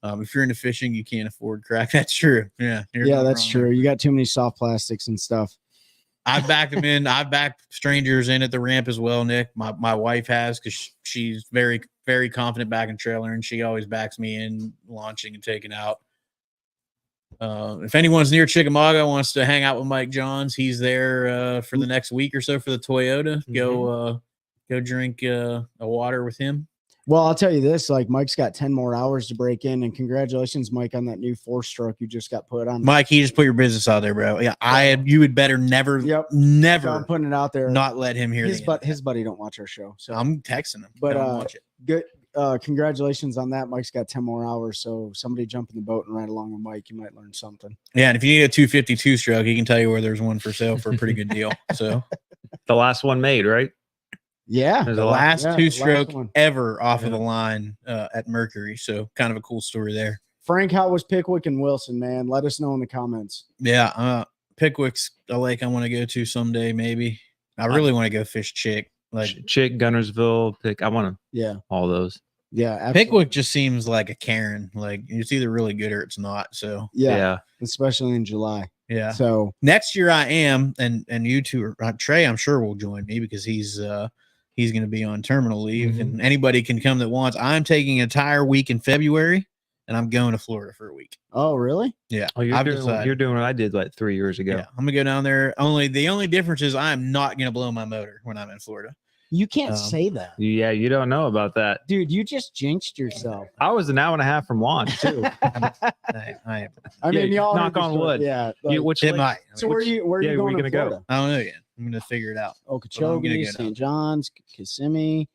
If you're into fishing, you can't afford crack. That's true. Yeah, that's true. There. You got too many soft plastics and stuff. I've backed them in. I've backed strangers in at the ramp as well, Nick. My wife has, because she's very, very confident backing trailer, and she always backs me in launching and taking out. If anyone's near Chickamauga wants to hang out with Mike Johns, he's there for the next week or so for the Toyota. Go drink a water with him. Well, I'll tell you this, like Mike's got 10 more hours to break in, and congratulations, Mike, on that new 4-stroke you just got put on. Mike, he just put your business out there, bro. Yeah, you would better never, never. So I'm putting it out there. Not let him hear his buddy don't watch our show, so I'm texting him. But don't watch it. Good. Congratulations on that. Mike's got 10 more hours, so somebody jump in the boat and ride along with Mike. You might learn something. Yeah, and if you need a 252 stroke, he can tell you where there's one for sale for a pretty good deal. So the last one made, right? Yeah, the last two-stroke ever off of the line at Mercury. So kind of a cool story there. Frank, how was Pickwick and Wilson, man? Let us know in the comments. Yeah, Pickwick's a lake I want to go to someday, maybe. I really want to go fish Chick. Like Chick, Gunnersville, I want to all those. Yeah, absolutely. Pickwick just seems like a Karen. Like it's either really good or it's not. So yeah. Especially in July. Yeah. So next year I am, and you two, Trey, I'm sure will join me because he's going to be on terminal leave, and anybody can come that wants. I'm taking an entire week in February, and I'm going to Florida for a week. Oh, really? Yeah. Oh, you're doing what I did like 3 years ago. Yeah, I'm gonna go down there. The only difference is I'm not gonna blow my motor when I'm in Florida. You can't say that. Yeah, you don't know about that, dude. You just jinxed yourself. I was an hour and a half from launch too. I mean, y'all knock on wood. Yeah. So where are you going to go? I don't know yet. I'm gonna figure it out. Okeechobee, St. John's, Kissimmee.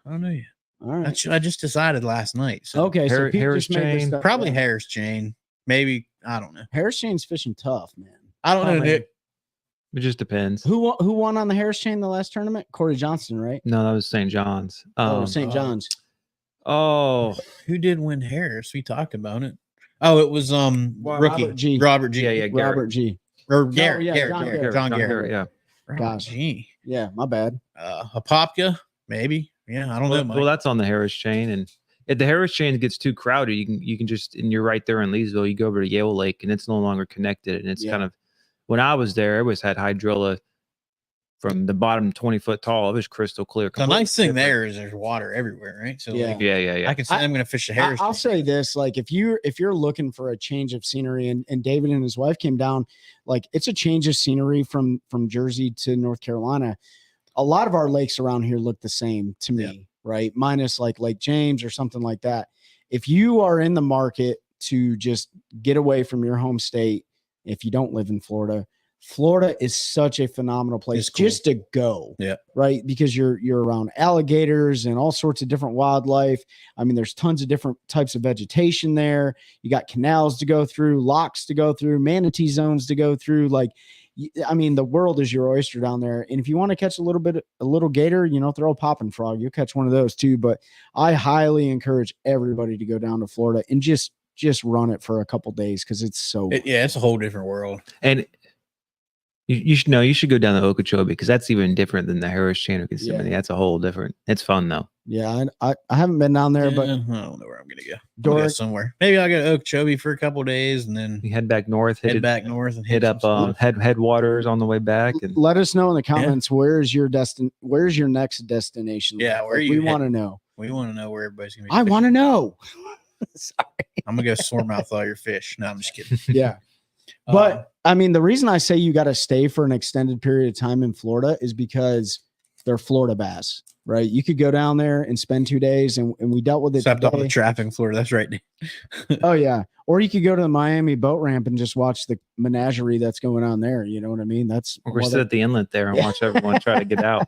I don't know yet. All right. I just decided last night. So. Okay. So Harris Chain, probably Harris Chain. Maybe I don't know. Harris Chain's fishing tough, man. I don't know. It just depends. Who won on the Harris Chain the last tournament? Corey Johnson, right? No, that was St. John's. St. John's. Oh, who did win Harris? We talked about it. Oh, it was rookie Robert G. Yeah, Robert G. Or Garrett. John Garrett. Yeah. Gosh. G. Yeah, my bad. Apopka, maybe. Yeah, I don't know. Mike. Well, that's on the Harris Chain, and if the Harris Chain gets too crowded, you can just, and you're right there in Leesville, you go over to Yale Lake, and it's no longer connected, and it's kind of. When I was there, it was had hydrilla from the bottom 20 foot tall. It was crystal clear. The nice thing there is there's water everywhere, right? So yeah. I can say I'm going to fish the Harris. I'll say this, like if you're looking for a change of scenery, and David and his wife came down, like it's a change of scenery from Jersey to North Carolina. A lot of our lakes around here look the same to me, right? Minus like Lake James or something like that. If you are in the market to just get away from your home state, if you don't live in Florida is such a phenomenal place just to go. Yeah. Right. Because you're around alligators and all sorts of different wildlife. I mean, there's tons of different types of vegetation there. You got canals to go through, locks to go through, manatee zones to go through. Like, I mean, the world is your oyster down there. And if you want to catch a little gator, throw a popping frog, you'll catch one of those too. But I highly encourage everybody to go down to Florida and just run it for a couple days, because it's so it's a whole different world. And you should go down to Okeechobee, because that's even different than the Harris Chain or Kissimmee. That's a whole different. It's fun though. Yeah, I haven't been down there, but I don't know where I'm gonna go. Go somewhere. Maybe I'll go to Okeechobee for a couple of days, and then you head back north. Head back north and hit up headwaters on the way back. And let us know in the comments where's your next destination. Yeah, where we want to know. We want to know where everybody's gonna be. I want to know. Sorry. I'm gonna go sore mouth all your fish. No, I'm just kidding. Yeah. But I mean, the reason I say you got to stay for an extended period of time in Florida is because they're Florida bass, right? You could go down there and spend 2 days, and we dealt with it. Except all the today. traffic in Florida. That's right. Oh yeah. Or you could go to the Miami boat ramp and just watch the menagerie that's going on there. You know what I mean? That's Or sit at the inlet there and watch everyone try to get out.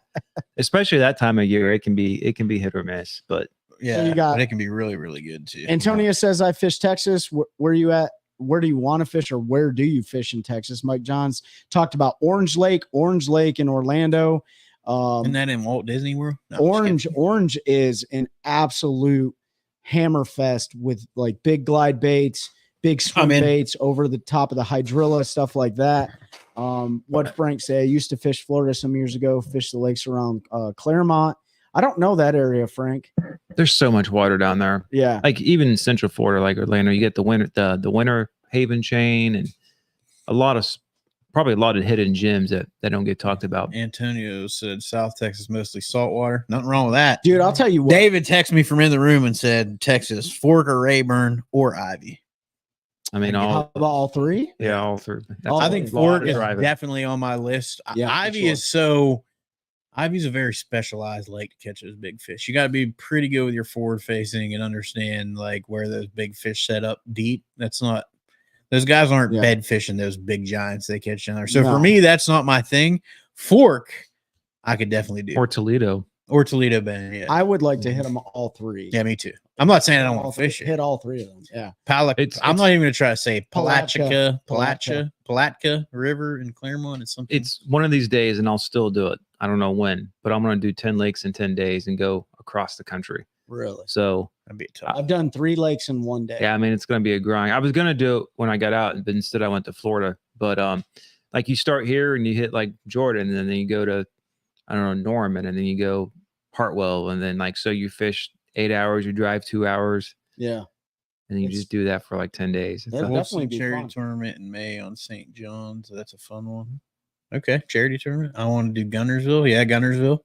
Especially that time of year, it can be hit or miss. But Yeah, So you got- but it can be really, really good too. Antonio says, I fish Texas. Where are you at? Where do you want to fish, or where do you fish in Texas? Mike Johns talked about Orange Lake in Orlando. Isn't that in Walt Disney World? No, I'm just kidding. Orange is an absolute hammer fest with like big glide baits, big swim baits over the top of the hydrilla, stuff like that. What Frank say? I used to fish Florida some years ago, fish the lakes around Claremont. I don't know that area, Frank. there's so much water down there. Yeah. Like even in Central Florida, like Orlando, you get the winter Haven chain and probably a lot of hidden gems that don't get talked about. Antonio said South Texas mostly saltwater. Nothing wrong with that. Dude, I'll tell you what. David texted me from in the room and said Texas, Fork or Rayburn or Ivy. I mean, How about all three? yeah, all three. I think a lot Fork of is driving. definitely on my list. Yeah, for Ivy sure. is Ivy's a very specialized lake to catch those big fish. You got to be pretty good with your forward facing and understand like where those big fish set up deep. Those guys aren't bed fishing those big giants they catch down there. So for me, that's not my thing. Fork, I could definitely do. Or Toledo. Or Toledo Bend. Yeah. I would like to hit them all three. Yeah, me too. I'm not saying I don't want to fish it. Hit all three of them. Yeah. I'm not even going to try to say Palatka. Palatka River in Claremont and something. It's one of these days, and I'll still do it. I don't know when, but I'm going to do 10 lakes in 10 days and go across the country. Really? So That'd be tough. I've done 3 lakes in one day. yeah, I mean, it's going to be a grind. I was going to do it when I got out, but instead I went to Florida. But like you start here and you hit like Jordan, and then you go to, I don't know, Norman, and then you go Hartwell, and then like, so you fish 8 hours, you drive 2 hours. Yeah. And you just do that for like 10 days. It's That'd a- definitely be charity fun. tournament in May on St. John's. So that's a fun one. Okay, charity tournament. I want to do Gunnersville. Yeah, Gunnersville.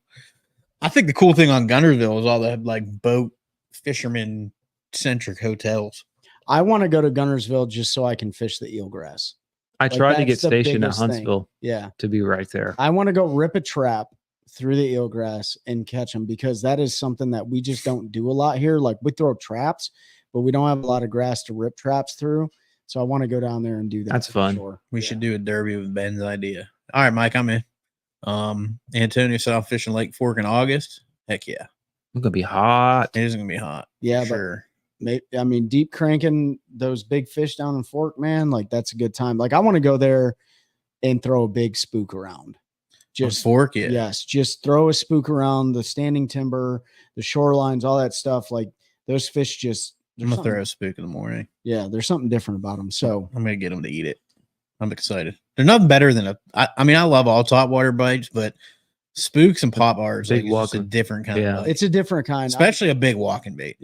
I think the cool thing on Gunnersville is all the like boat fisherman centric hotels. I want to go to Gunnersville just so I can fish the eelgrass. I tried to get that's the stationed at biggest thing. Huntsville Yeah. to be right there. I want to go rip a trap through the eelgrass and catch them, because that is something that we just don't do a lot here. Like we throw traps, but we don't have a lot of grass to rip traps through. So I want to go down there and do that. That's for fun. Sure. We should do a derby with Ben's idea. All right, Mike, I'm in. Antonio said I'm fishing Lake Fork in August. Heck yeah. It's gonna be hot. It is gonna be hot. Yeah, sure. I mean, deep cranking those big fish down in Fork, man, like that's a good time. Like I want to go there and throw a big spook around. Just Fork, yeah. Yes, just throw a spook around the standing timber, the shorelines, all that stuff. Like those fish just. I'm gonna throw a spook in the morning. Yeah, there's something different about them. So I'm gonna get them to eat it. I'm excited. They're nothing better than I mean, I love all topwater bites, but spooks and pop bars Big like, it's just a walking. different kind Yeah. of bite. it's a different kind. Especially a big walking bait.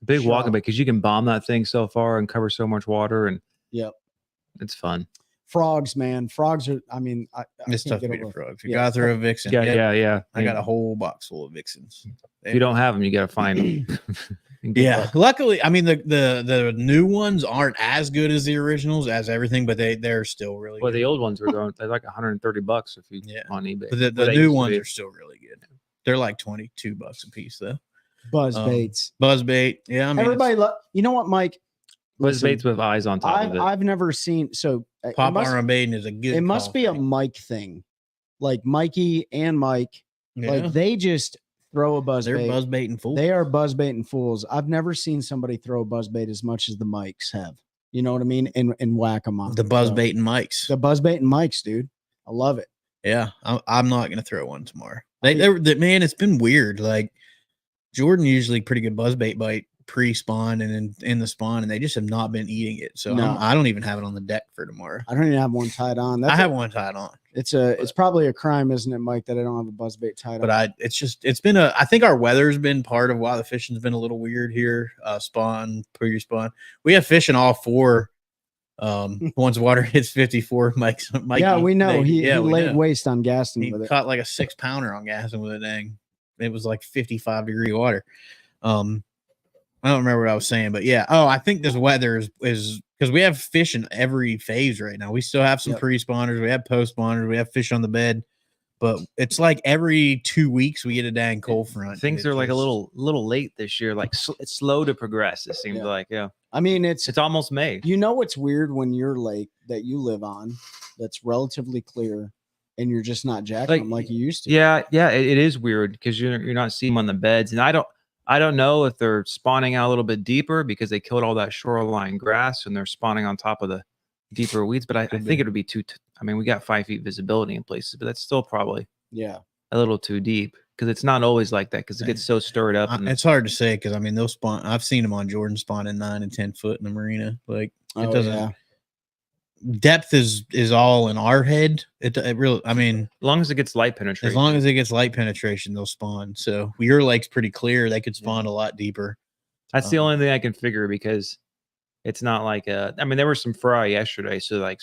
Big Sure. walking bait, because you can bomb that thing so far and cover so much water, and Yep. it's fun. Frogs, man. Frogs are. I mean, I It's can't tough to get beat a over- frog. If you Yeah. gotta throw a vixen. Yeah. I got a whole box full of vixens. If you don't have them, you got to find them. Yeah, luckily, I mean the new ones aren't as good as the originals as everything, but they're still really Well, good. the old ones were going. They're like $130 if you on eBay. But the Well, they new used to ones be. are still really good. They're like $22 a piece though. buzz baits. Buzz bait, yeah. I mean, Everybody, you know what, Mike? Buzz Listen, baits with eyes on top of it. I've never seen. So it pop must- armor baiting is a good. It must call be a thing. Mike thing, like Mikey and Mike. Yeah. Like they just throw a buzz They're bait. buzz baiting fools. They are buzz baiting fools. I've never seen somebody throw a buzz bait as much as the Mikes have. You know what I mean? And whack them on The buzz So, baiting mics. The buzz baiting Mikes, dude. I love it. Yeah, I'm not gonna throw one tomorrow. Man, it's been weird. Like Jordan usually pretty good buzz bite pre-spawn and in the spawn, and they just have not been eating it. So No. I don't even have it on the deck for tomorrow. I don't even have one tied on. I have one tied on, It's probably a crime, isn't it, Mike, that I don't have a buzz bait tied but on. it's been I think our weather's been part of why the fishing's been a little weird here. Spawn, pre-spawn. We have fish in all four. Once water hits 54, Mike's Yeah, we know. He we laid know. waste on Gaston He with it. caught like a 6-pounder on Gaston with a dang. It was like 55-degree water. I don't remember what I was saying, but yeah. Oh, I think this weather is because we have fish in every phase right now. We still have some Yep. pre-spawners, we have post-spawners, we have fish on the bed, but it's like every 2 weeks we get a dang cold front. Things are like a little late this year. Like it's slow to progress. It seems like, yeah. I mean, it's almost May. You know what's weird when your lake that you live on that's relatively clear and you're just not jacking them like you used to. Yeah, it is weird because you're not seeing them on the beds, and I don't know if they're spawning out a little bit deeper because they killed all that shoreline grass and they're spawning on top of the deeper weeds. But I think it would be I mean, we got 5 feet visibility in places, but that's still probably a little too deep because it's not always like that because it gets so stirred up. And it's hard to say because I mean they'll spawn. I've seen them on Jordan spawning 9 and 10 foot in the marina. Like it doesn't. Yeah. Depth is all in our head. It really. I mean, as long as it gets light penetration. As long as it gets light penetration, they'll spawn. So your lake's pretty clear. They could spawn a lot deeper. That's the only thing I can figure because it's not like I mean, there were some fry yesterday, so like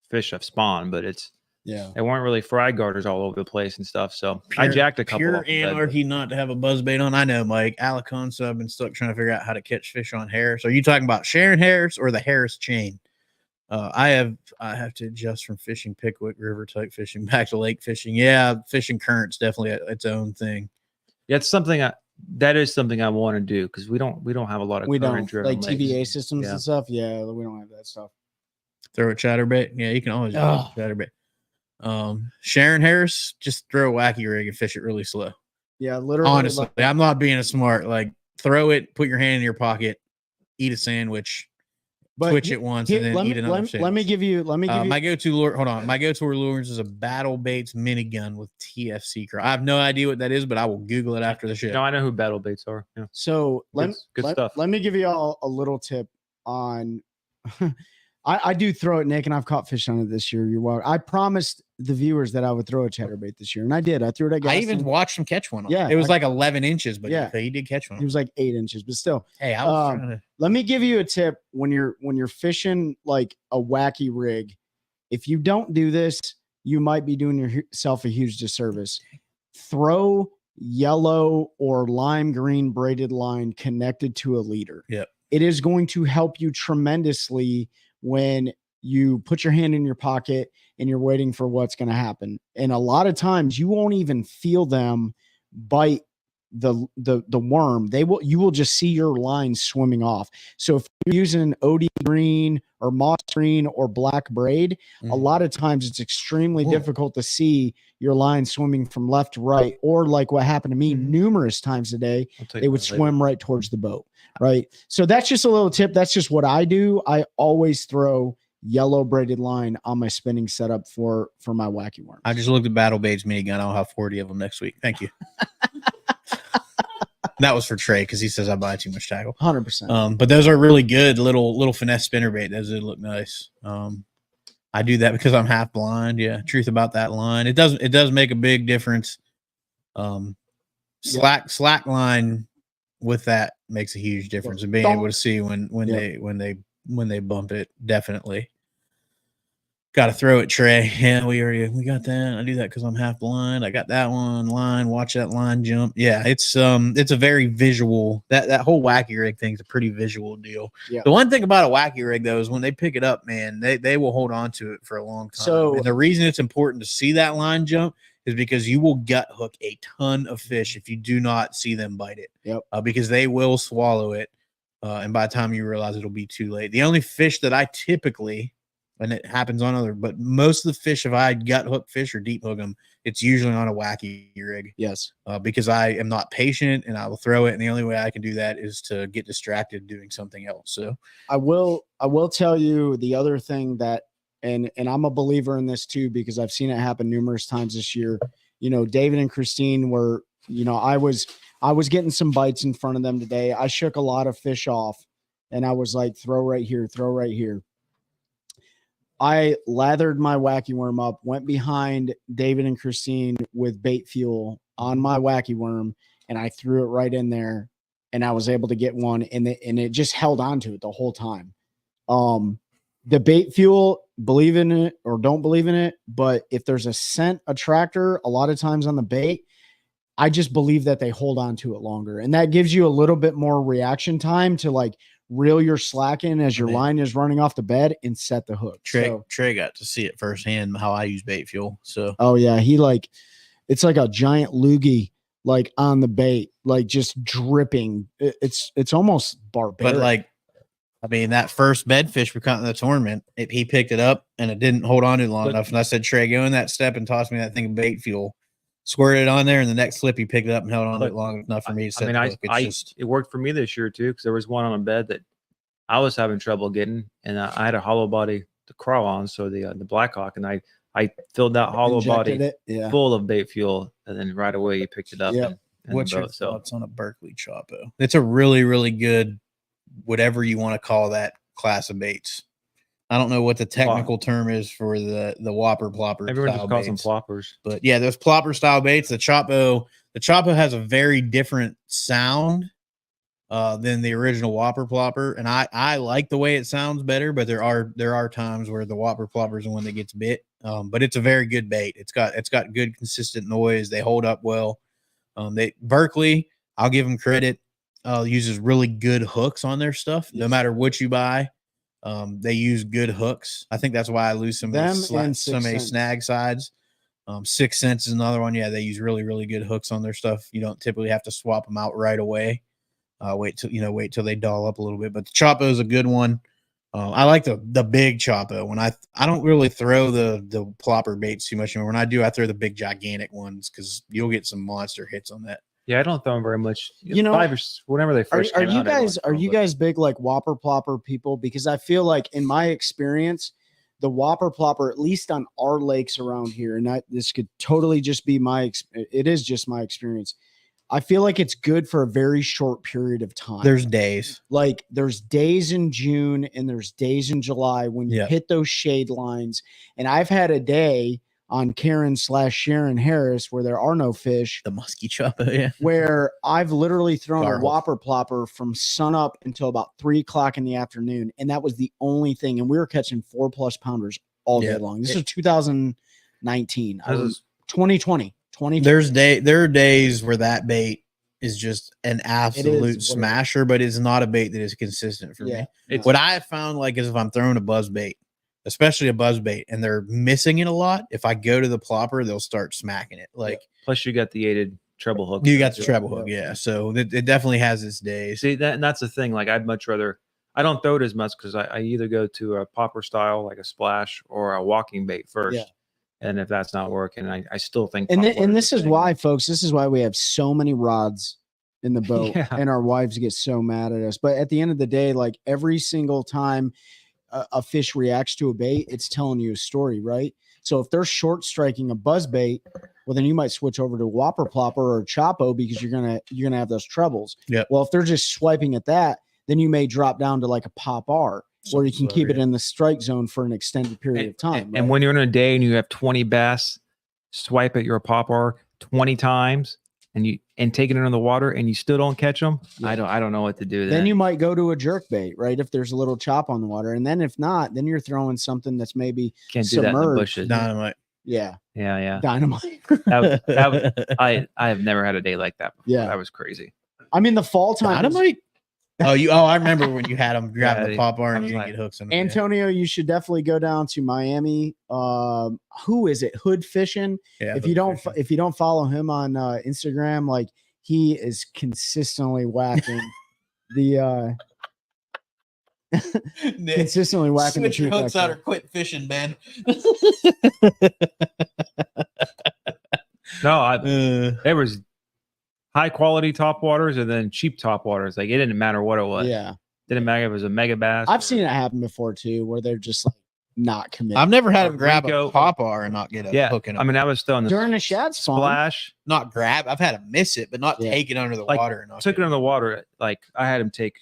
fish have spawned, but they weren't really fry garters all over the place and stuff. So I jacked a couple. Pure anarchy not to have a buzz bait on. I know, Mike. Aliconso, I've been stuck trying to figure out how to catch fish on Harris. Are you talking about Sharon Harris or the Harris chain? I have to adjust from fishing Pickwick River type fishing back to lake fishing. Yeah, fishing current's definitely its own thing. Yeah, it's something that is something I want to do because we don't have a lot of current driven like TVA systems and stuff. Yeah, we don't have that stuff. Throw a chatterbait. Yeah, you can always use chatterbait. Sharon Harris, just throw a wacky rig and fish it really slow. Yeah, literally. Honestly, I'm not being a smart. Like throw it, put your hand in your pocket, eat a sandwich. But twitch it once and then eat another sandwich. Let me give you my go-to lure. Hold on. My go-to lures is a Battle Baits minigun with TFC crawl. I have no idea what that is, but I will Google it after the show. No, I know who Battle Baits are. Yeah. So good stuff. Let me give you all a little tip on I do throw it, Nick, and I've caught fish on it this year. You're welcome. I promised the viewers that I would throw a chatterbait this year, and I did. I threw it at I even watched him catch one. Yeah, it was like 11 inches, but he did catch one. He was like 8 inches, but still. Hey, I was trying to... Let me give you a tip when you're fishing like a wacky rig. If you don't do this, you might be doing yourself a huge disservice. Throw yellow or lime green braided line connected to a leader. Yep. It is going to help you tremendously when you put your hand in your pocket and you're waiting for what's going to happen. And a lot of times you won't even feel them bite the worm. You will just see your line swimming off. So if you're using OD green or moss green or black braid, a lot of times it's extremely difficult to see your line swimming from left to right, or like what happened to me numerous times a day, they would swim right towards the boat. Right. So that's just a little tip. That's just what I do. I always throw yellow braided line on my spinning setup for my wacky worms. I just looked at Battle Baits minigun. I'll have 40 of them next week. Thank you. That was for Trey because he says I buy too much tackle. 100%. But those are really good little finesse spinnerbait. Those did look nice. I do that because I'm half blind. Yeah, truth about that line. It does make a big difference. Slack line with that makes a huge difference, and being able to see when they bump it. Definitely got to throw it, Trey. Yeah, we got that. I do that because I'm half blind. I got that one line. Watch that line jump. Yeah, it's a very visual. That whole wacky rig thing is a pretty visual deal. Yeah. The one thing about a wacky rig though is when they pick it up, man, they will hold on to it for a long time. So and the reason it's important to see that line jump is because you will gut hook a ton of fish if you do not see them bite it. Yep. Because they will swallow it, and by the time you realize it'll be too late. The only fish that I typically, and it happens on but most of the fish, if I gut hook fish or deep hook them, it's usually on a wacky rig. Yes. Because I am not patient and I will throw it, and the only way I can do that is to get distracted doing something else. So I will tell you the other thing that. And I'm a believer in this too, because I've seen it happen numerous times this year. You know, David and Christine were, I was getting some bites in front of them today. I shook a lot of fish off and I was like, throw right here, throw right here. I lathered my wacky worm up, went behind David and Christine with bait fuel on my wacky worm, and I threw it right in there, and I was able to get one, and it just held on to it the whole time. The bait fuel, believe in it or don't believe in it, but if there's a scent attractor, a lot of times on the bait, I just believe that they hold on to it longer. And that gives you a little bit more reaction time to like reel your slack in as your Yeah. line is running off the bed and set the hook. Trey got to see it firsthand how I use bait fuel. So Oh yeah, he like it's like a giant loogie like on the bait, like just dripping. It's almost barbaric. but like I mean, that first bedfish we caught in the tournament, he picked it up and it didn't hold on to long enough. And I said, Trey, go in that step and toss me that thing of bait fuel. Squirted it on there, and the next flip he picked it up and held on to it long enough for me to set the hook. It worked for me this year too, because there was one on a bed that I was having trouble getting, and I had a hollow body to crawl on, so the Blackhawk, and I filled that hollow Injected body it, full of bait fuel, and then right away he picked it up. Yep. What's your thoughts on a Berkeley Chopo? It's a really, really good, whatever you want to call that class of baits. I don't know what the technical term is for the whopper plopper. Everyone style just calls baits. them ploppers. But yeah, those plopper style baits, the Chopo has a very different sound than the original whopper plopper. And I like the way it sounds better, but there are times where the whopper plopper is the one that gets bit. But it's a very good bait. It's got good consistent noise. They hold up well. Berkeley, I'll give them credit, uses really good hooks on their stuff. No matter what you buy, they use good hooks. I think that's why I lose some snag sides. 6 cents is another one. Yeah, they use really, really good hooks on their stuff. You don't typically have to swap them out right away. Wait till they dull up a little bit. But the Chopo is a good one. I like the big Chopo. When I don't really throw the plopper baits too much anymore. When I do, I throw the big gigantic ones because you'll get some monster hits on that. Yeah, I don't throw them very much. You know, whenever they first are came you out, guys big like whopper plopper people? Because I feel like in my experience, the whopper plopper, at least on our lakes around here, and this could totally just be it is just my experience. I feel like it's good for a very short period of time. There's days. Like there's days in June and there's days in July when you hit those shade lines. And I've had a day on Karen/Sharon Harris where there are no fish. The musky Chopo, yeah. Where I've literally thrown a whopper plopper from sunup until about 3 o'clock in the afternoon. And that was the only thing. And we were catching 4+ pounders all day long. This is 2019. I was 2020. There are days where that bait is just an absolute smasher, but it's not a bait that is consistent for me. What I have found is if I'm throwing a buzz bait, especially a buzz bait, and they're missing it a lot, if I go to the plopper, they'll start smacking it. Plus you got the aided treble hook. You got the treble hook, yeah. So it definitely has its days. See that's the thing. Like I'd much rather. I don't throw it as much because I either go to a popper style like a splash or a walking bait first. Yeah. And if that's not working, I still think. And this is why, folks, this is why we have so many rods in the boat and our wives get so mad at us. But at the end of the day, like every single time a fish reacts to a bait, it's telling you a story, right? So if they're short striking a buzz bait, well, then you might switch over to whopper plopper or Chopo because you're gonna have those troubles. Yeah. Well, if they're just swiping at that, then you may drop down to like a pop R, where you can keep it in the strike zone for an extended period of time. And when you're in a day and you have 20 bass swipe at your popper 20 times and take it into the water and you still don't catch them, I don't know what to do. Then you might go to a jerk bait, right? If there's a little chop on the water, and then if not, then you're throwing something that's maybe can't do that in the bushes. Dynamite. Yeah. Dynamite. I have never had a day like that before. That was crazy. I mean, the fall time. Dynamite. I remember when you had them grabbing the popper and you didn't get hooks in them. Antonio, you should definitely go down to Miami. Who is it? Hood Fishing. Yeah, if you don't follow him on Instagram, like he is consistently whacking the consistently whacking Switch your hooks out or quit fishing, man. No, there was high quality top waters and then cheap top waters. Like it didn't matter what it was. Yeah. Didn't matter if it was a mega bass. I've seen it happen before too, where they're just like not committed. I've never had him grab a popper and not get a hook in it. I mean, I was still in the during a shad splash. Not grab. I've had him miss it, but not take it under the water. And took it under the water. Like I had him take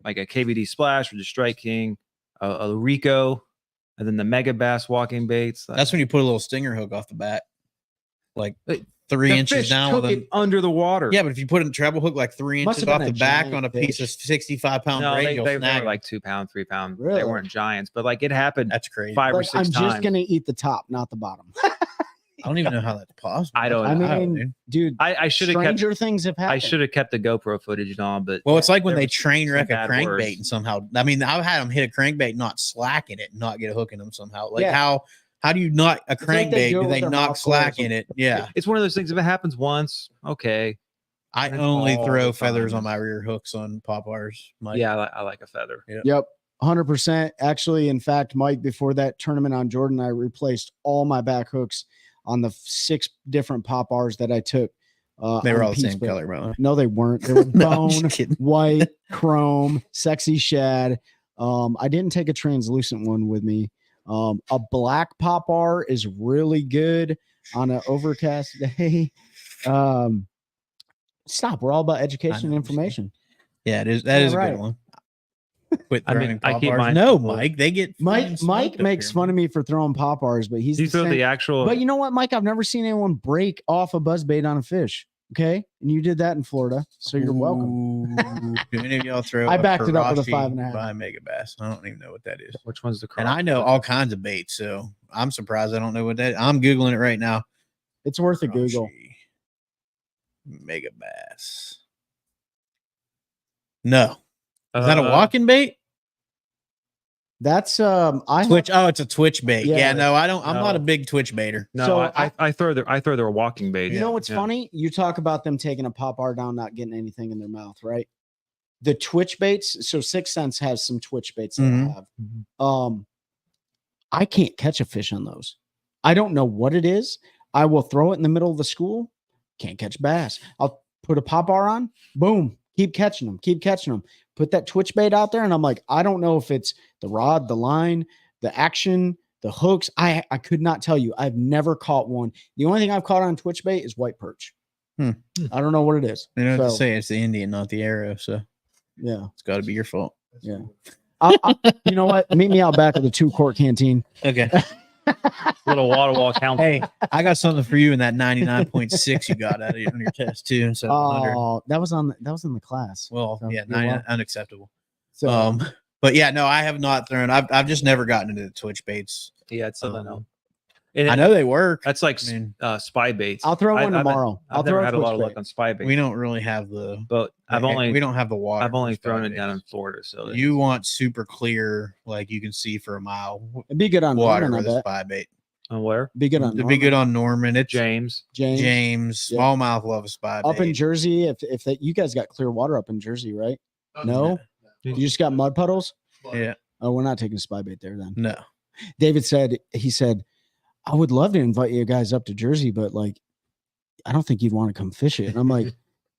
like a KVD splash or the Strike King, a Rico, and then the mega bass walking baits. That's when you put a little stinger hook off the back. Like 3 inches down took it under the water. Yeah, but if you put a treble hook like 3 inches off the back on a piece of 65-pound braid, they were like 2 pound, 3 pound. Really? They weren't giants, but like it happened. That's crazy. 5 or 6 I'm times. just gonna eat the top, not the bottom. I don't even know how that's possible. I don't I know. mean, dude, I should have kept. stranger things have happened. I should have kept the GoPro footage and all, but Well, it's like when there they was train some wreck a bad crankbait words. and somehow, I mean, I've had them hit a crankbait, not slack in it, and not get a hook in them somehow. Like Yeah. how do you not a It's like they crankbait? do it Do with they their knock mouth slack closed. in it? Yeah. It's one of those things. If it happens once, okay. I It's only all throw the feathers time. on my rear hooks on Popeyes. Mike. Yeah, I like a feather. Yep. 100%. Actually, in fact, Mike, before that tournament on Jordan, I replaced all my back hooks on the 6 different pop R's that I took. They were on all the same Pete's Boat. color, by the way. No, they weren't. They were No, I'm bone, just kidding. white, chrome, sexy shad. I didn't take a translucent one with me. A black pop R is really good on an overcast day. Stop. We're all about education and information. Yeah, it is. That is a All good right. one. Quit I mean, throwing I Pop keep R's. mine No, simple. Mike. They get Mike makes fun of me for throwing pop R's, but he's Do you the throw same- the actual? But you know what, Mike? I've never seen anyone break off a buzzbait on a fish. Okay, and you did that in Florida, so you're welcome. Do any of y'all throw? I backed it up with a Karashi 5.5. by Mega Bass. I don't even know what that is. Which one's the? And I know all kinds of baits, so I'm surprised I don't know what that. I'm googling it right now. It's worth a Google. Karashi Mega Bass. No, is that a walking bait? That's I Twitch. Oh, it's a twitch bait. Yeah. Yeah, no, I don't. I'm not No. a big twitch baiter. No, So I throw their walking bait. You know what's Yeah. funny? You talk about them taking a pop R down, not getting anything in their mouth, right? The twitch baits. So 6 Sense has some twitch baits that Mhm. I have. I can't catch a fish on those. I don't know what it is. I will throw it in the middle of the school. Can't catch bass. I'll put a pop R on. Boom. Keep catching them. Keep catching them. Put that twitch bait out there, and I'm like, I don't know if it's the rod, the line, the action, the hooks. I could not tell you. I've never caught one. The only thing I've caught on twitch bait is white perch. Hmm. I don't know what it is. You know what to So, say? It's the Indian, not the arrow. So yeah, it's got to be your fault. yeah. You know what? Meet me out back at the 2-quart canteen. Okay. Little water wall count. Hey, I got something for you in that 99.6 you got out of on your test too. Instead of 100. Oh, that was in the class. Well, So, yeah, you're 99 welcome. unacceptable. So But yeah, no, I have not thrown. I've just never gotten into the twitch baits. Yeah, it's something else. Um, And I know they work. that's like I mean, spy baits. I'll throw one I've tomorrow. I'll never throw had a lot of twitch luck bait. on spy baits. we don't really have the. but we don't have the water. I've only for spy thrown it down in baits. Florida. So You want super clear, like you can see for a mile It'd be good on water Norman, with I a bet. spy bait. on where? Be good on It'd be Norman. good on Norman. It's James. James. Yeah. smallmouth love a spy bait. Up in Jersey, if that you guys got clear water up in Jersey, right? No, you just got mud puddles. Yeah. Oh, we're not taking spy bait there then. No. David said he said, I would love to invite you guys up to Jersey, but like, I don't think you'd want to come fish it. And I'm like,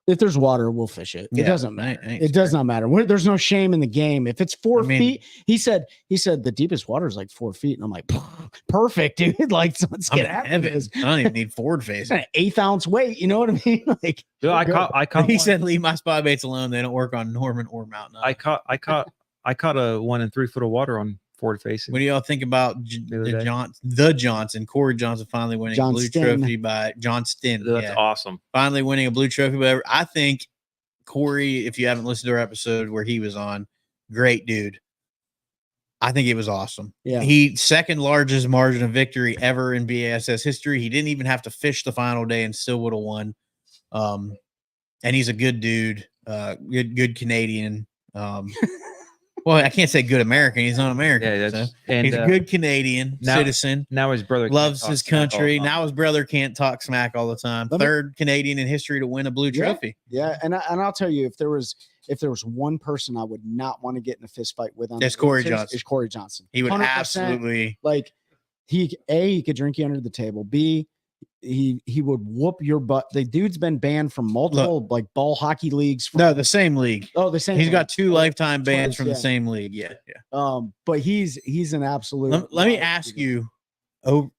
if there's water, we'll fish it. It Yeah, doesn't I matter. ain't It does scared. not matter. There's no shame in the game. If it's 4 I mean- feet, he said the deepest water is like 4 feet. And I'm like, perfect, dude. Like, so let's I'm get in after heaven. this. I don't even need forward It's facing. an 1/8 ounce weight. You know what I mean? Like, Dude, I good. caught. He one- said, "Leave my spy baits alone. They don't work on Norman or Mountain." I caught a 1 in 3 foot of water on forward facing. What do y'all think about The other day? the Johnson? Corey Johnson finally winning a blue Johnston. trophy by Johnston. That's Yeah. awesome. Finally winning a blue trophy. But I think Corey, if you haven't listened to our episode where he was on, great dude. I think it was awesome. yeah. He second largest margin of victory ever in BASS history. He didn't even have to fish the final day and still would have won. And he's a good dude, good Canadian. Well, I can't say good American. He's not American. Yeah, so that's and he's a good Canadian now- citizen. now his brother can't Loves talk his smack all the country. time. Now his brother can't talk smack all the time. Let me- Third Canadian in history to win a blue Yeah. trophy. Yeah, and I'll tell you, if there was one person I would not want to get in a fist fight with on It's the Corey Outours, Johnson. It's Corey Johnson. He would 100%. absolutely. Like he could drink you under the table. B, he would whoop your butt. The dude's been banned from multiple like ball hockey leagues. No, the same league. Oh, the same. He's league. got 2 lifetime Twice, bans from yeah. the same league. Yeah, yeah. But he's an absolute. Let me ask you. Oh,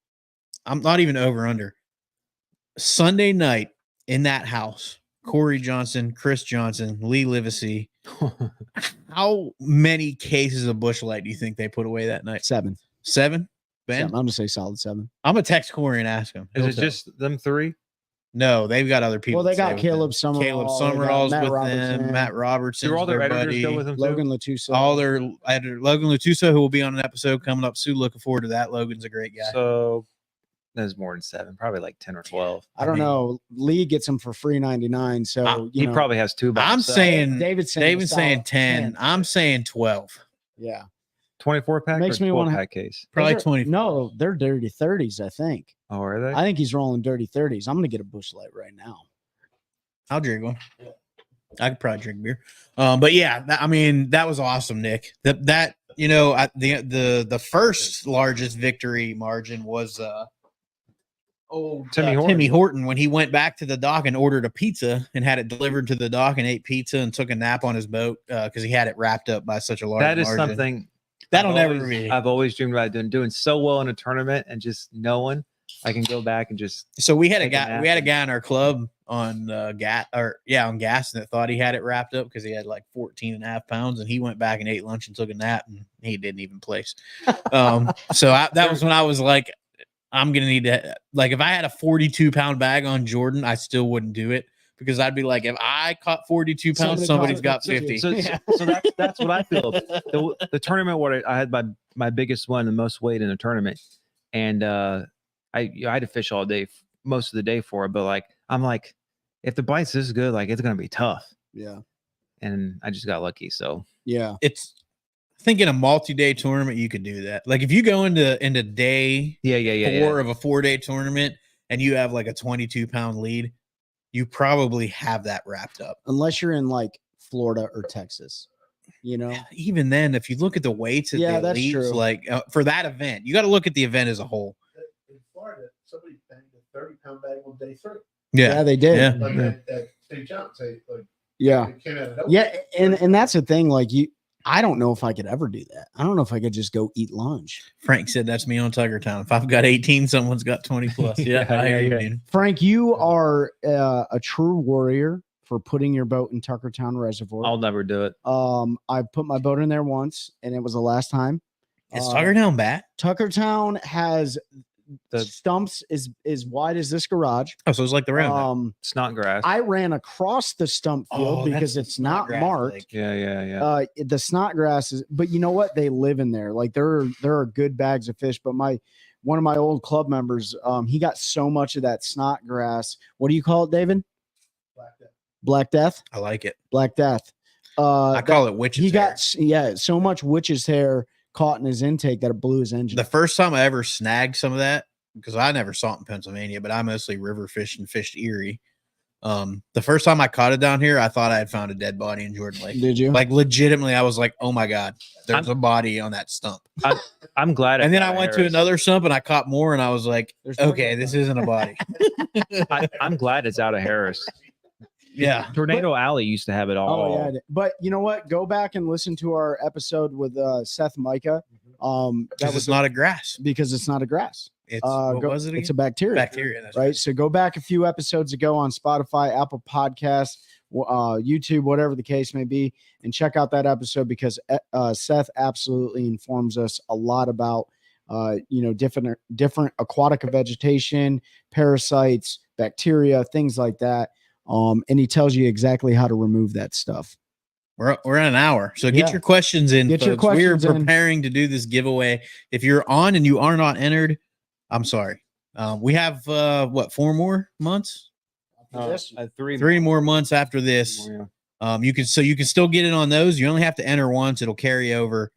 I'm not even over under. Sunday night in that house, Corey Johnson, Chris Johnson, Lee Livesey. How many cases of Busch Light do you think they put away that night? 7. 7? Ben, I'm gonna say solid 7. I'm gonna text Corey and ask him. Is He'll it tell. just them 3? No, they've got other people. Well, they to stay got with Caleb them. Summerall. Caleb they got Summerall's Matt with Robertson, them. Matt Robertson. Do all their editors go with them too? Logan Latusa. All their editor, Logan Latuso, who will be on an episode coming up soon. Looking forward to that. Logan's a great guy. So There's more than 7, probably like 10 or 12. I don't know. Lee gets them for free 99. So He probably has 2 by I'm himself. saying David's saying solid 10. I'm saying 12. Yeah. 24 pack Makes or me 12 wanna- pack case. Probably Those are- 20. No, they're dirty 30s, I think. Oh, are they? I think he's rolling dirty 30s. I'm going to get a Busch Light right now. I'll drink one. I could probably drink beer. But yeah, that was awesome, Nick. The first largest victory margin was Timmy Horton when he went back to the dock and ordered a pizza and had it delivered to the dock and ate pizza and took a nap on his boat because he had it wrapped up by such a large That is margin. something That'll I've never always- be. I've always dreamed about doing so well in a tournament and just knowing I can go back and just. So we had a take a guy. nap We had a and- guy in our club on gas that thought he had it wrapped up because he had like 14 and a half pounds, and he went back and ate lunch and took a nap, and he didn't even place. So that was when I was like, I'm gonna need to, like, if I had a 42-pound bag on Jordan, I still wouldn't do it because I'd be like, if I caught 42 pounds, somebody's got 50. So that's what I feel. The tournament where I had my biggest one, the most weight in a tournament, and I had to fish all day, most of the day for it. But like, I'm like, if the bite's this good, like it's gonna be tough. Yeah. And I just got lucky. So Yeah. I think in a multi-day tournament, you could do that. Like if you go into day yeah. 4 of a 4-day tournament and you have like a 22-pound lead, you probably have that wrapped up. Unless you're in like Florida or Texas, you know? Even then, if you look at the weights of Yeah, the that's elites, true. like for that event, you got to look at the event as a whole. In Florida, somebody banged a 30-pound bag on day 3. Yeah, they did. Yeah. Like Yeah. at St. John's, like Yeah. it came out of nowhere. Yeah. And that's the thing. Like I don't know if I could ever do that. I don't know if I could just go eat lunch. Frank said that's me on Tiger Town. If I've got 18, someone's got 20 plus. Yeah, I hear you, dude. Frank, you are a true warrior for putting your boat in Tuckertown Reservoir. I'll never do it. I put my boat in there once, and it was the last time. Is Tiger Town bad? Tuckertown has The- stumps as wide as this garage. Oh, so it's like the round. Snot grass. I ran across the stump field Oh, because that's it's the not Snodgrass marked. Lake. Yeah. The snot grass is, but you know what? They live in there. Like there are good bags of fish. But one of my old club members, he got so much of that snot grass. What do you call it, David? Black Death. I like it. Black Death. I call it witch's He hair. got so much witch's hair caught in his intake that it blew his engine. The first time I ever snagged some of that, because I never saw it in Pennsylvania, but I mostly river fished and fished Erie. The first time I caught it down here, I thought I had found a dead body in Jordan Lake. Did you? Like legitimately, I was like, "Oh my god, there's a body on that stump." I'm glad. And then I got went to Harris. another stump and I caught more, and I was like, There's more "Okay, than this isn't a body." I'm glad it's out of Harris. Yeah, Tornado Alley used to have it all. Oh yeah, I did. But you know what? Go back and listen to our episode with Seth Micah. That because was it's not a grass. because it's not a grass. It's what was it again? It's a bacteria. Bacteria. That's Right. So go back a few episodes ago on Spotify, Apple Podcasts, YouTube, whatever the case may be, and check out that episode because Seth absolutely informs us a lot about different aquatic vegetation, parasites, bacteria, things like that. And he tells you exactly how to remove that stuff. We're in an hour, so get Yeah. your questions in. Get your folks. We are questions in. preparing to do this giveaway. If you're on and you are not entered, I'm sorry. We have 4 more months? Three 3 more months after this. Yeah. You can still get it on those. You only have to enter once. It'll carry over.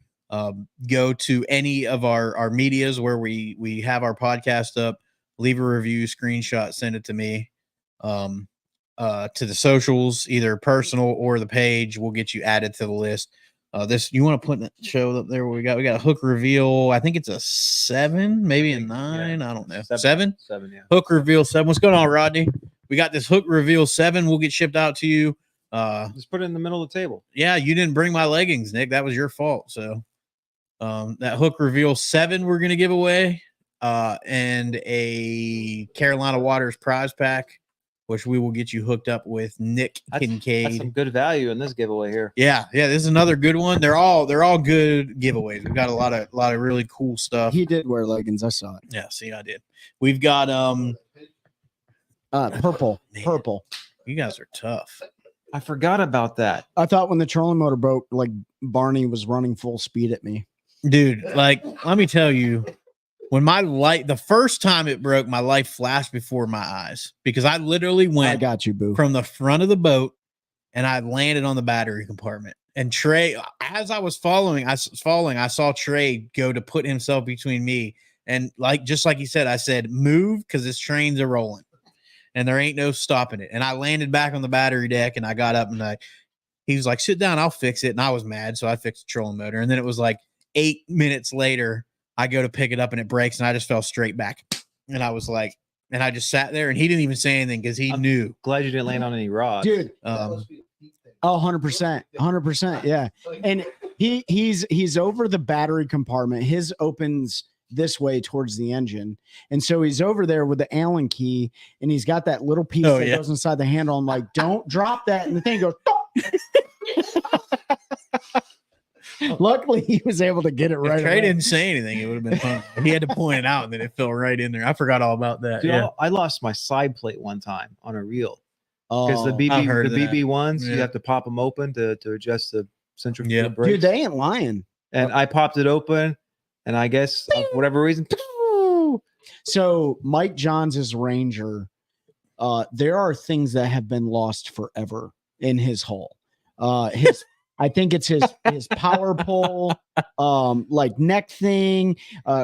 Go to any of our medias where we have our podcast up. Leave a review, screenshot, send it to me. To the socials, either personal or the page. We'll get you added to the list. This you want to put that show up there where we got a hook reveal. I think it's a 7, maybe a 9. I don't know. 7? 7, yeah. Hook reveal 7. What's going on, Rodney? We got this hook reveal 7. We'll get shipped out to you. Just put it in the middle of the table. Yeah, you didn't bring my leggings, Nick. That was your fault. So that hook reveal 7 we're gonna give away. And a Carolina Waters prize pack, which we will get you hooked up with Nick That's Kincaid. some good value in this giveaway here. Yeah, this is another good one. They're all good giveaways. We've got a lot of really cool stuff. He did wear leggings. I saw it. Yeah, see, I did. We've got Purple. Man. Purple. you guys are tough. I forgot about that. I thought when the trolling motor boat, like Barney was running full speed at me. Dude, like, let me tell you, When my light, the first time it broke, my life flashed before my eyes because I literally I went got you, boo. from the front of the boat and I landed on the battery compartment. And Trey, as I was falling, I saw Trey go to put himself between me and just like he said, I said, move because this trains are rolling and there ain't no stopping it. And I landed back on the battery deck and I got up and he was like, sit down, I'll fix it. And I was mad. So I fixed the trolling motor. And then it was like 8 minutes later, I go to pick it up and it breaks and I just fell straight back. And I was like, and I just sat there and he didn't even say anything because he knew. Glad you didn't land on any rods. Dude. 100%. 100%. Yeah. And he's over the battery compartment. His opens this way towards the engine. And so he's over there with the Allen key and he's got that little piece that goes inside the handle. I'm like, don't drop that. And the thing goes, luckily he was able to get it right. If Trey didn't say anything, it would have been fun. He had to point it out and then it fell right in there. I forgot all about that. Dude, I lost my side plate one time on a reel. Because the I've BB ones, you have to pop them open to adjust the centrifugal brakes. Dude, they ain't lying. And I popped it open, and I guess for whatever reason. So Mike Johns' Ranger, there are things that have been lost forever in his hull. I think it's his power pole, like neck thing.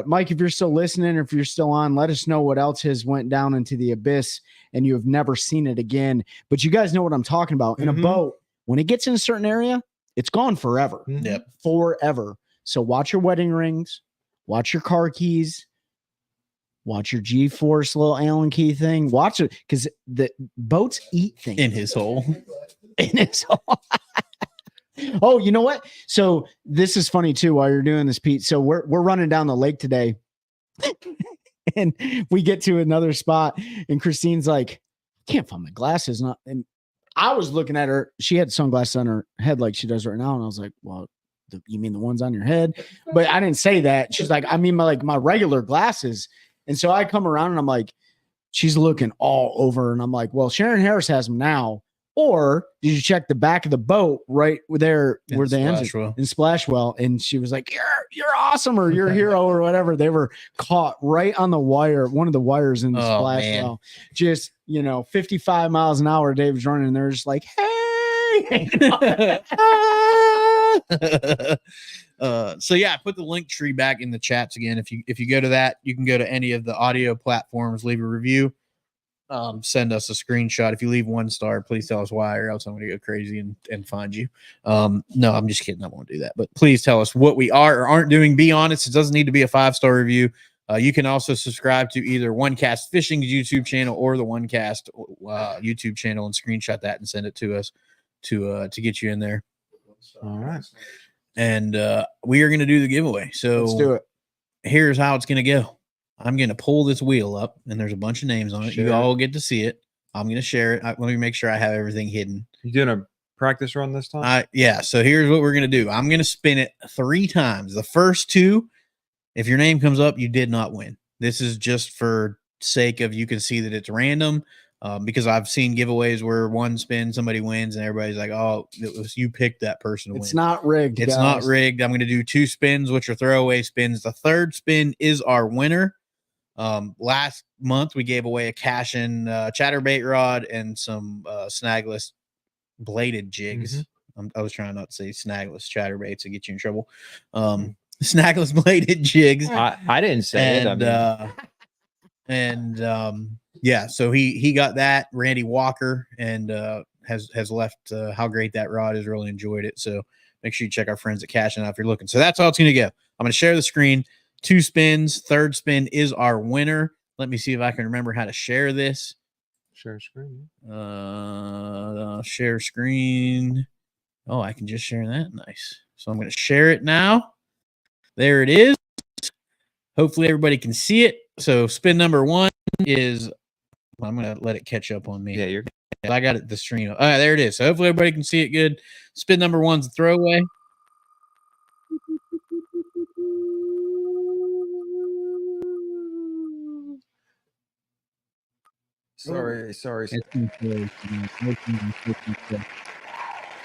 Mike, if you're still listening or if you're still on, let us know what else has went down into the abyss and you have never seen it again. But you guys know what I'm talking about. In a boat, when it gets in a certain area, it's gone forever. Yep. Forever. So watch your wedding rings, watch your car keys, watch your G-Force little Allen key thing. Watch it because the boats eat things. In his hole. In his hole. Oh, you know what? So this is funny too. While you're doing this, Pete. So we're running down the lake today, and we get to another spot, and Christine's like, "I can't find my glasses." And I was looking at her. She had sunglasses on her head like she does right now, and I was like, "Well, you mean the ones on your head?" But I didn't say that. She's like, "I mean my regular glasses." And so I come around and I'm like, she's looking all over, and I'm like, "Well, Sharon Harris has them now." Or did you check the back of the boat right there where the engine in Splashwell? And she was like, you're awesome, or you're a hero, or whatever. They were caught right on the wire, one of the wires in the Splashwell. Just, 55 miles an hour, Dave's running, and they're just like, hey. So yeah, I put the link tree back in the chats again. If you go to that, you can go to any of the audio platforms, leave a review. Send us a screenshot. If you leave 1 star, please tell us why, or else I'm going to go crazy and find you. No, I'm just kidding. I won't do that. But please tell us what we are or aren't doing. Be honest. It doesn't need to be a 5-star review. You can also subscribe to either One Cast Fishing's YouTube channel or the One Cast YouTube channel and screenshot that and send it to us to get you in there. All right. And we are going to do the giveaway. So let's do it. Here's how it's going to go. I'm going to pull this wheel up, and there's a bunch of names on it. You all get to see it. I'm going to share it. Let me make sure I have everything hidden. You doing a practice run this time? Yeah. So here's what we're going to do. I'm going to spin it 3 times. The first 2, if your name comes up, you did not win. This is just for sake of you can see that it's random. Because I've seen giveaways where 1 spin, somebody wins, and everybody's like, "Oh, it was you picked that person to win." It's not rigged. It's not rigged. I'm going to do 2 spins, which are throwaway spins. The 3rd spin is our winner. Last month we gave away a cash-in chatterbait rod and some snagless bladed jigs. I was trying not to say snagless chatterbaits to get you in trouble. Snagless bladed jigs. I didn't say it. Yeah, so he got that. Randy Walker and has left how great that rod is. Really enjoyed it. So make sure you check our friends at Cash Out if you're looking. So that's all it's going to go. I'm going to share the screen. 2 spins. 3rd spin is our winner. Let me see if I can remember how to share this. Share screen. Share screen. Oh, I can just share that. Nice. So I'm going to share it now. There it is. Hopefully everybody can see it. So spin number 1 is, I'm going to let it catch up on me. Yeah, I got it the stream. All right, there it is. So hopefully everybody can see it good. Spin number 1's a throwaway. Sorry.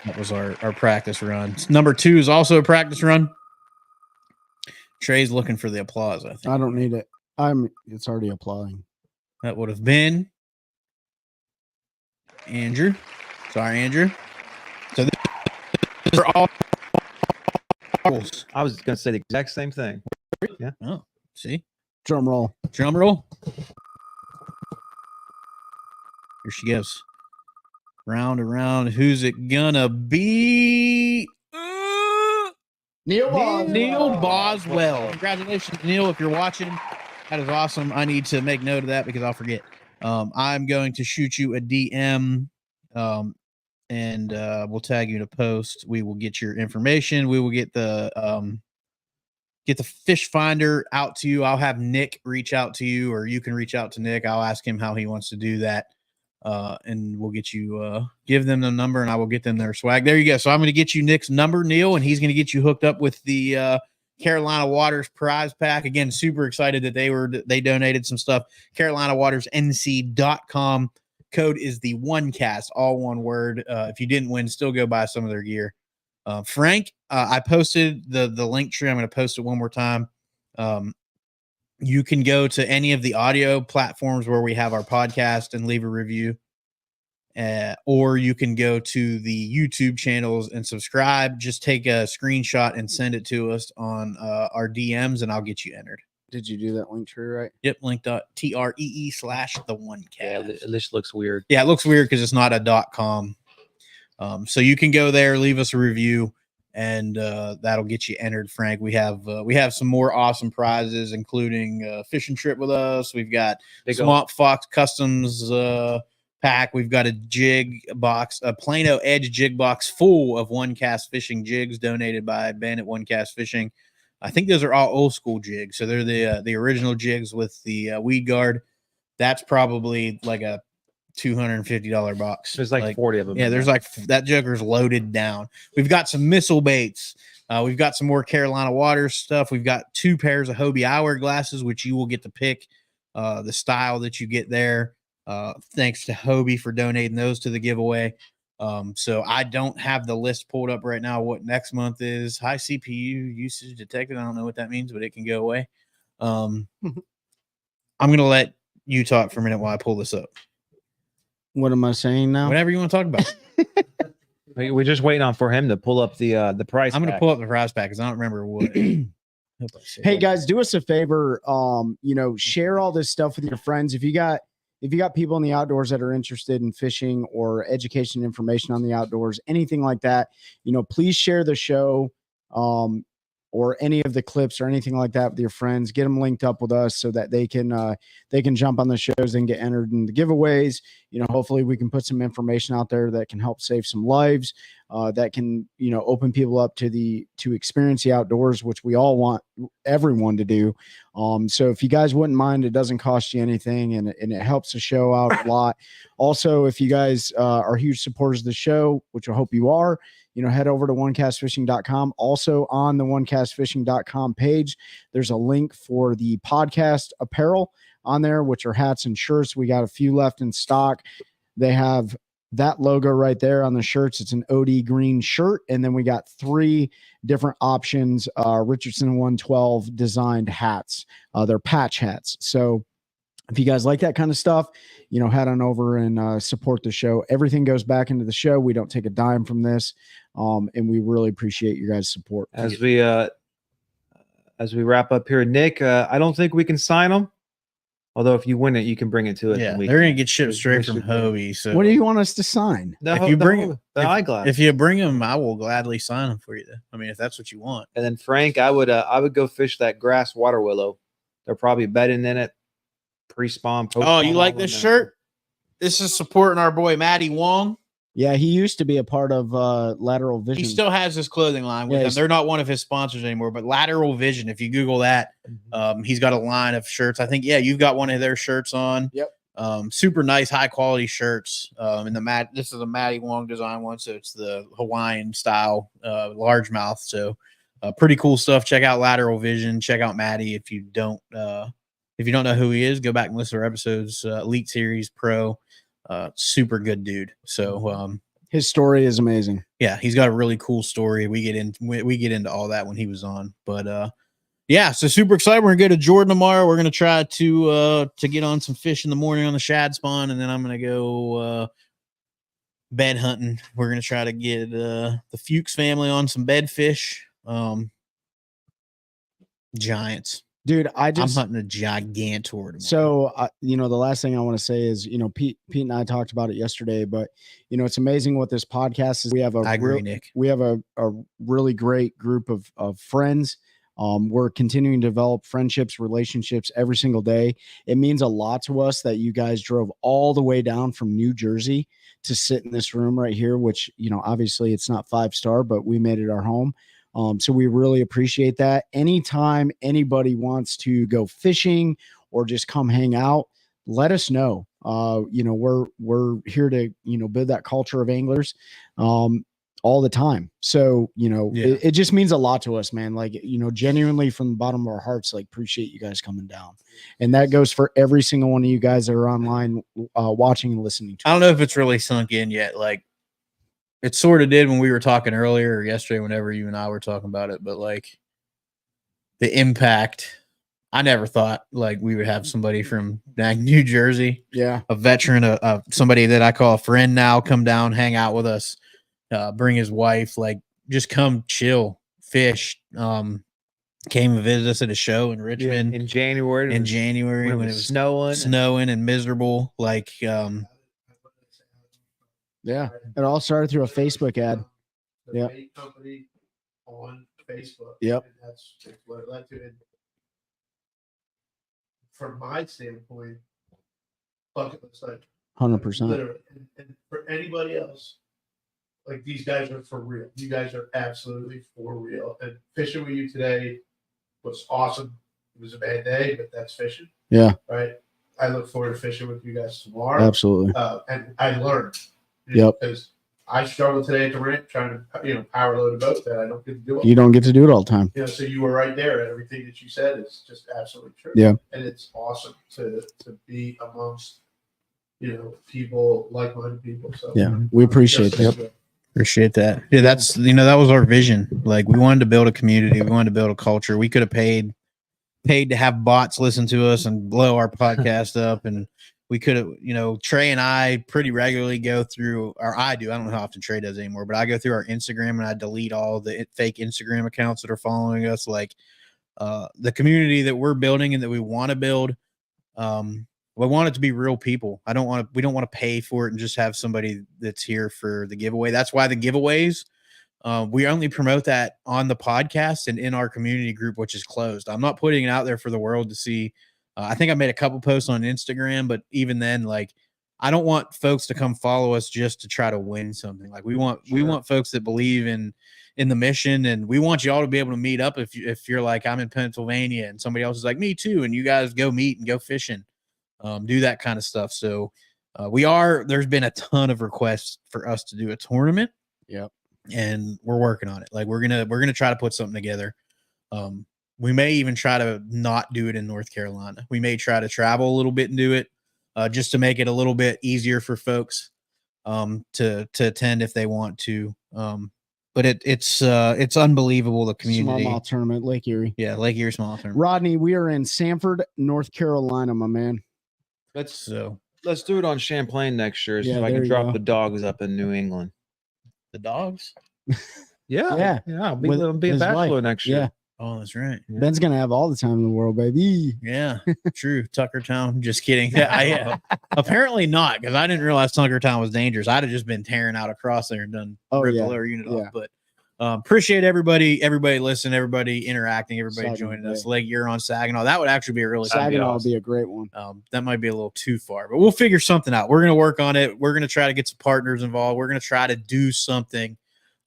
That was our practice run. Number 2 is also a practice run. Trey's looking for the applause. I think I don't need it. It's already applauding. that would have been Andrew. Sorry, Andrew. So these are all rules. I was going to say the exact same thing. Oh, see, Drum roll. drum roll. Here she goes. Round around. Who's it gonna be? Neil Boswell. Congratulations, Neil. If you're watching, that is awesome. I need to make note of that because I'll forget. I'm going to shoot you a DM, and we'll tag you in a post. We will get your information. We will get the fish finder out to you. I'll have Nick reach out to you, or you can reach out to Nick. I'll ask him how he wants to do that. And we'll get you give them the number, and I will get them their swag. There you go. So I'm going to get you Nick's number, Neil, and he's going to get you hooked up with the Carolina Waters prize pack. Again, super excited that they donated some stuff. CarolinaWatersNC.com. Code is the OneCast, all one word. If you didn't win, still go buy some of their gear. Frank, I posted the link tree. I'm going to post it one more time. You can go to any of the audio platforms where we have our podcast and leave a review. Or you can go to the YouTube channels and subscribe. Just take a screenshot and send it to us on our DMs, and I'll get you entered. Did you do that link tree right? Yep, link.tree/the1cast. Yeah, it just looks weird. Yeah, it looks weird because it's not a .com. So you can go there, leave us a review, and that'll get you entered, Frank. We have some more awesome prizes, including a fishing trip with us. We've got Swamp Fox Customs pack. We've got a jig box, a Plano Edge jig box full of One Cast Fishing jigs donated by Ben at One Cast Fishing. I think those are all old school jigs, so they're the original jigs with the weed guard. That's probably like a $250 box. There's like 40 of them. Yeah, there's like that joker's loaded down. We've got some missile baits. We've got some more Carolina Waters stuff. We've got 2 pairs of Hobie hourglasses, which you will get to pick the style that you get there. Thanks to Hobie for donating those to the giveaway. So I don't have the list pulled up right now. What next month is high CPU usage detected. I don't know what that means, but it can go away. I'm going to let you talk for a minute while I pull this up. What am I saying now? Whatever you want to talk about. We're just waiting for him to pull up the price. I'm going to pull up the prize pack because I don't remember what. Hey guys, do us a favor. Share all this stuff with your friends. If you got people in the outdoors that are interested in fishing or education information on the outdoors, anything like that, please share the show or any of the clips or anything like that with your friends. Get them linked up with us so that they can jump on the shows and get entered in the giveaways. Hopefully we can put some information out there that can help save some lives, that can, open people up to experience the outdoors, which we all want everyone to do. So if you guys wouldn't mind, it doesn't cost you anything, and it helps the show out a lot. Also, if you guys are huge supporters of the show, which I hope you are, head over to onecastfishing.com. Also on the onecastfishing.com page, there's a link for the podcast apparel on there, which are hats and shirts. We got a few left in stock. They have that logo right there on the shirts. It's an OD green shirt. And then we got 3 different options, Richardson 112 designed hats. They're patch hats. So if you guys like that kind of stuff, head on over and support the show. Everything goes back into the show. We don't take a dime from this. And we really appreciate your guys' support. As we wrap up here, Nick, I don't think we can sign them. Although if you win it, you can bring it to us. Yeah, they're going to get shipped straight from Hobie. So what do you want us to sign? If you bring the eyeglass, if you bring them, I will gladly sign them for you. I mean, if that's what you want. And then Frank, I would go fish that grass water willow. They're probably bedding in it, pre-spawn. Oh, you like this shirt? This is supporting our boy Matty Wong. Yeah, he used to be a part of Lateral Vision. He still has his clothing line with them. They're not one of his sponsors anymore, but Lateral Vision, if you Google that, he's got a line of shirts. I think, you've got one of their shirts on. Yep. Super nice, high quality shirts. And this is a Matty Wong design one, so it's the Hawaiian style largemouth. So pretty cool stuff. Check out Lateral Vision. Check out Matty. If you don't know who he is, go back and listen to our episodes. Elite Series Pro. Super good dude. So his story is amazing. Yeah, he's got a really cool story. We get into all that when he was on. But yeah, so super excited. We're gonna go to Jordan tomorrow. We're gonna try to get on some fish in the morning on the shad spawn, and then I'm gonna go bed hunting. We're gonna try to get the Fuchs family on some bed fish. Giants. Dude, I'm hunting a gigantor tomorrow. So, the last thing I want to say is, Pete and I talked about it yesterday, but it's amazing what this podcast is. We have Nick. We have a really great group of friends. We're continuing to develop friendships, relationships every single day. It means a lot to us that you guys drove all the way down from New Jersey to sit in this room right here, which, obviously it's not 5-star, but we made it our home. So we really appreciate that. Anytime anybody wants to go fishing or just come hang out, let us know. We're here to, build that culture of anglers, all the time. So, it just means a lot to us, man. Like, genuinely from the bottom of our hearts, like, appreciate you guys coming down. And that goes for every single one of you guys that are online, watching and listening to. I don't know if it's really sunk in yet. Like, it sort of did when we were talking earlier or yesterday, whenever you and I were talking about it, but like the impact, I never thought like we would have somebody from New Jersey, a veteran, somebody that I call a friend now, come down, hang out with us, bring his wife, like just come chill, fish. Came and visited us at a show in Richmond in January. When it was snowing and miserable, like yeah, it all started through a Facebook ad. The bait company on Facebook. Yep. And that's what it led to. And from my standpoint, bucket list, like 100%. literally. And for anybody else, like these guys are for real. You guys are absolutely for real. And fishing with you today was awesome. It was a bad day, but that's fishing. Yeah. Right. I look forward to fishing with you guys tomorrow. Absolutely. And I learned. Yep. Because I struggled today at the ramp trying to, power load a boat that I don't get to do. You don't get to do it all the time. So you were right there, and everything that you said is just absolutely true. Yeah. And it's awesome to be amongst, people, like-minded people. So yeah, we appreciate that. Appreciate that. Yeah, that's that was our vision. Like we wanted to build a community, we wanted to build a culture. We could have paid to have bots listen to us and blow our podcast up, and we could have, Trey and I pretty regularly go through, or I do. I don't know how often Trey does anymore, but I go through our Instagram and I delete all the fake Instagram accounts that are following us. Like the community that we're building and that we want to build, we want it to be real people. We don't want to pay for it and just have somebody that's here for the giveaway. That's why the giveaways, we only promote that on the podcast and in our community group, which is closed. I'm not putting it out there for the world to see. I think I made a couple posts on Instagram, but even then, like, I don't want folks to come follow us just to try to win something. Like we want folks that believe in the mission, and we want you all to be able to meet up. If you're like, I'm in Pennsylvania and somebody else is like me too, and you guys go meet and go fishing, do that kind of stuff. So there's been a ton of requests for us to do a tournament. Yep. And we're working on it. Like we're going to try to put something together. We may even try to not do it in North Carolina. We may try to travel a little bit and do it just to make it a little bit easier for folks to attend if they want to. But it's unbelievable, the community. Smallmouth tournament, Lake Erie. Yeah, Lake Erie smallmouth tournament. Rodney, we are in Sanford, North Carolina, my man. Let's do it on Champlain next year, so I there can you drop go. the dogs up in New England. The dogs? Yeah. I'll be a bachelor next year. Yeah. Oh, that's right. Ben's gonna have all the time in the world, baby. Yeah, true. Tuckertown. Just kidding. Apparently not, because I didn't realize Tuckertown was dangerous. I'd have just been tearing out across there and done rip the lower unit off. But appreciate everybody listening, everybody interacting, everybody joining us. Lake Huron, Saginaw. That would actually be a really Saginaw would be a great one. That might be a little too far, but we'll figure something out. We're gonna work on it. We're gonna try to get some partners involved. We're gonna try to do something.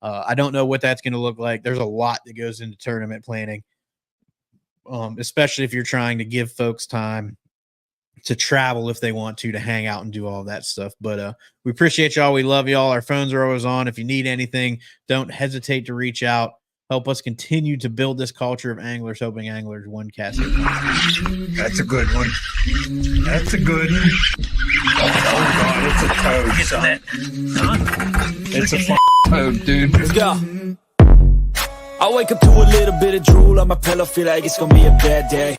I don't know what that's going to look like. There's a lot that goes into tournament planning, especially if you're trying to give folks time to travel if they want to hang out and do all that stuff. But we appreciate y'all. We love y'all. Our phones are always on. If you need anything, don't hesitate to reach out. Help us continue to build this culture of anglers helping anglers one cast. That's a good one. That's a good one. Oh, God, it's a toad, son. It's a toad, dude. Let's go. I wake up to a little bit of drool on my pillow, feel like it's gonna be a bad day.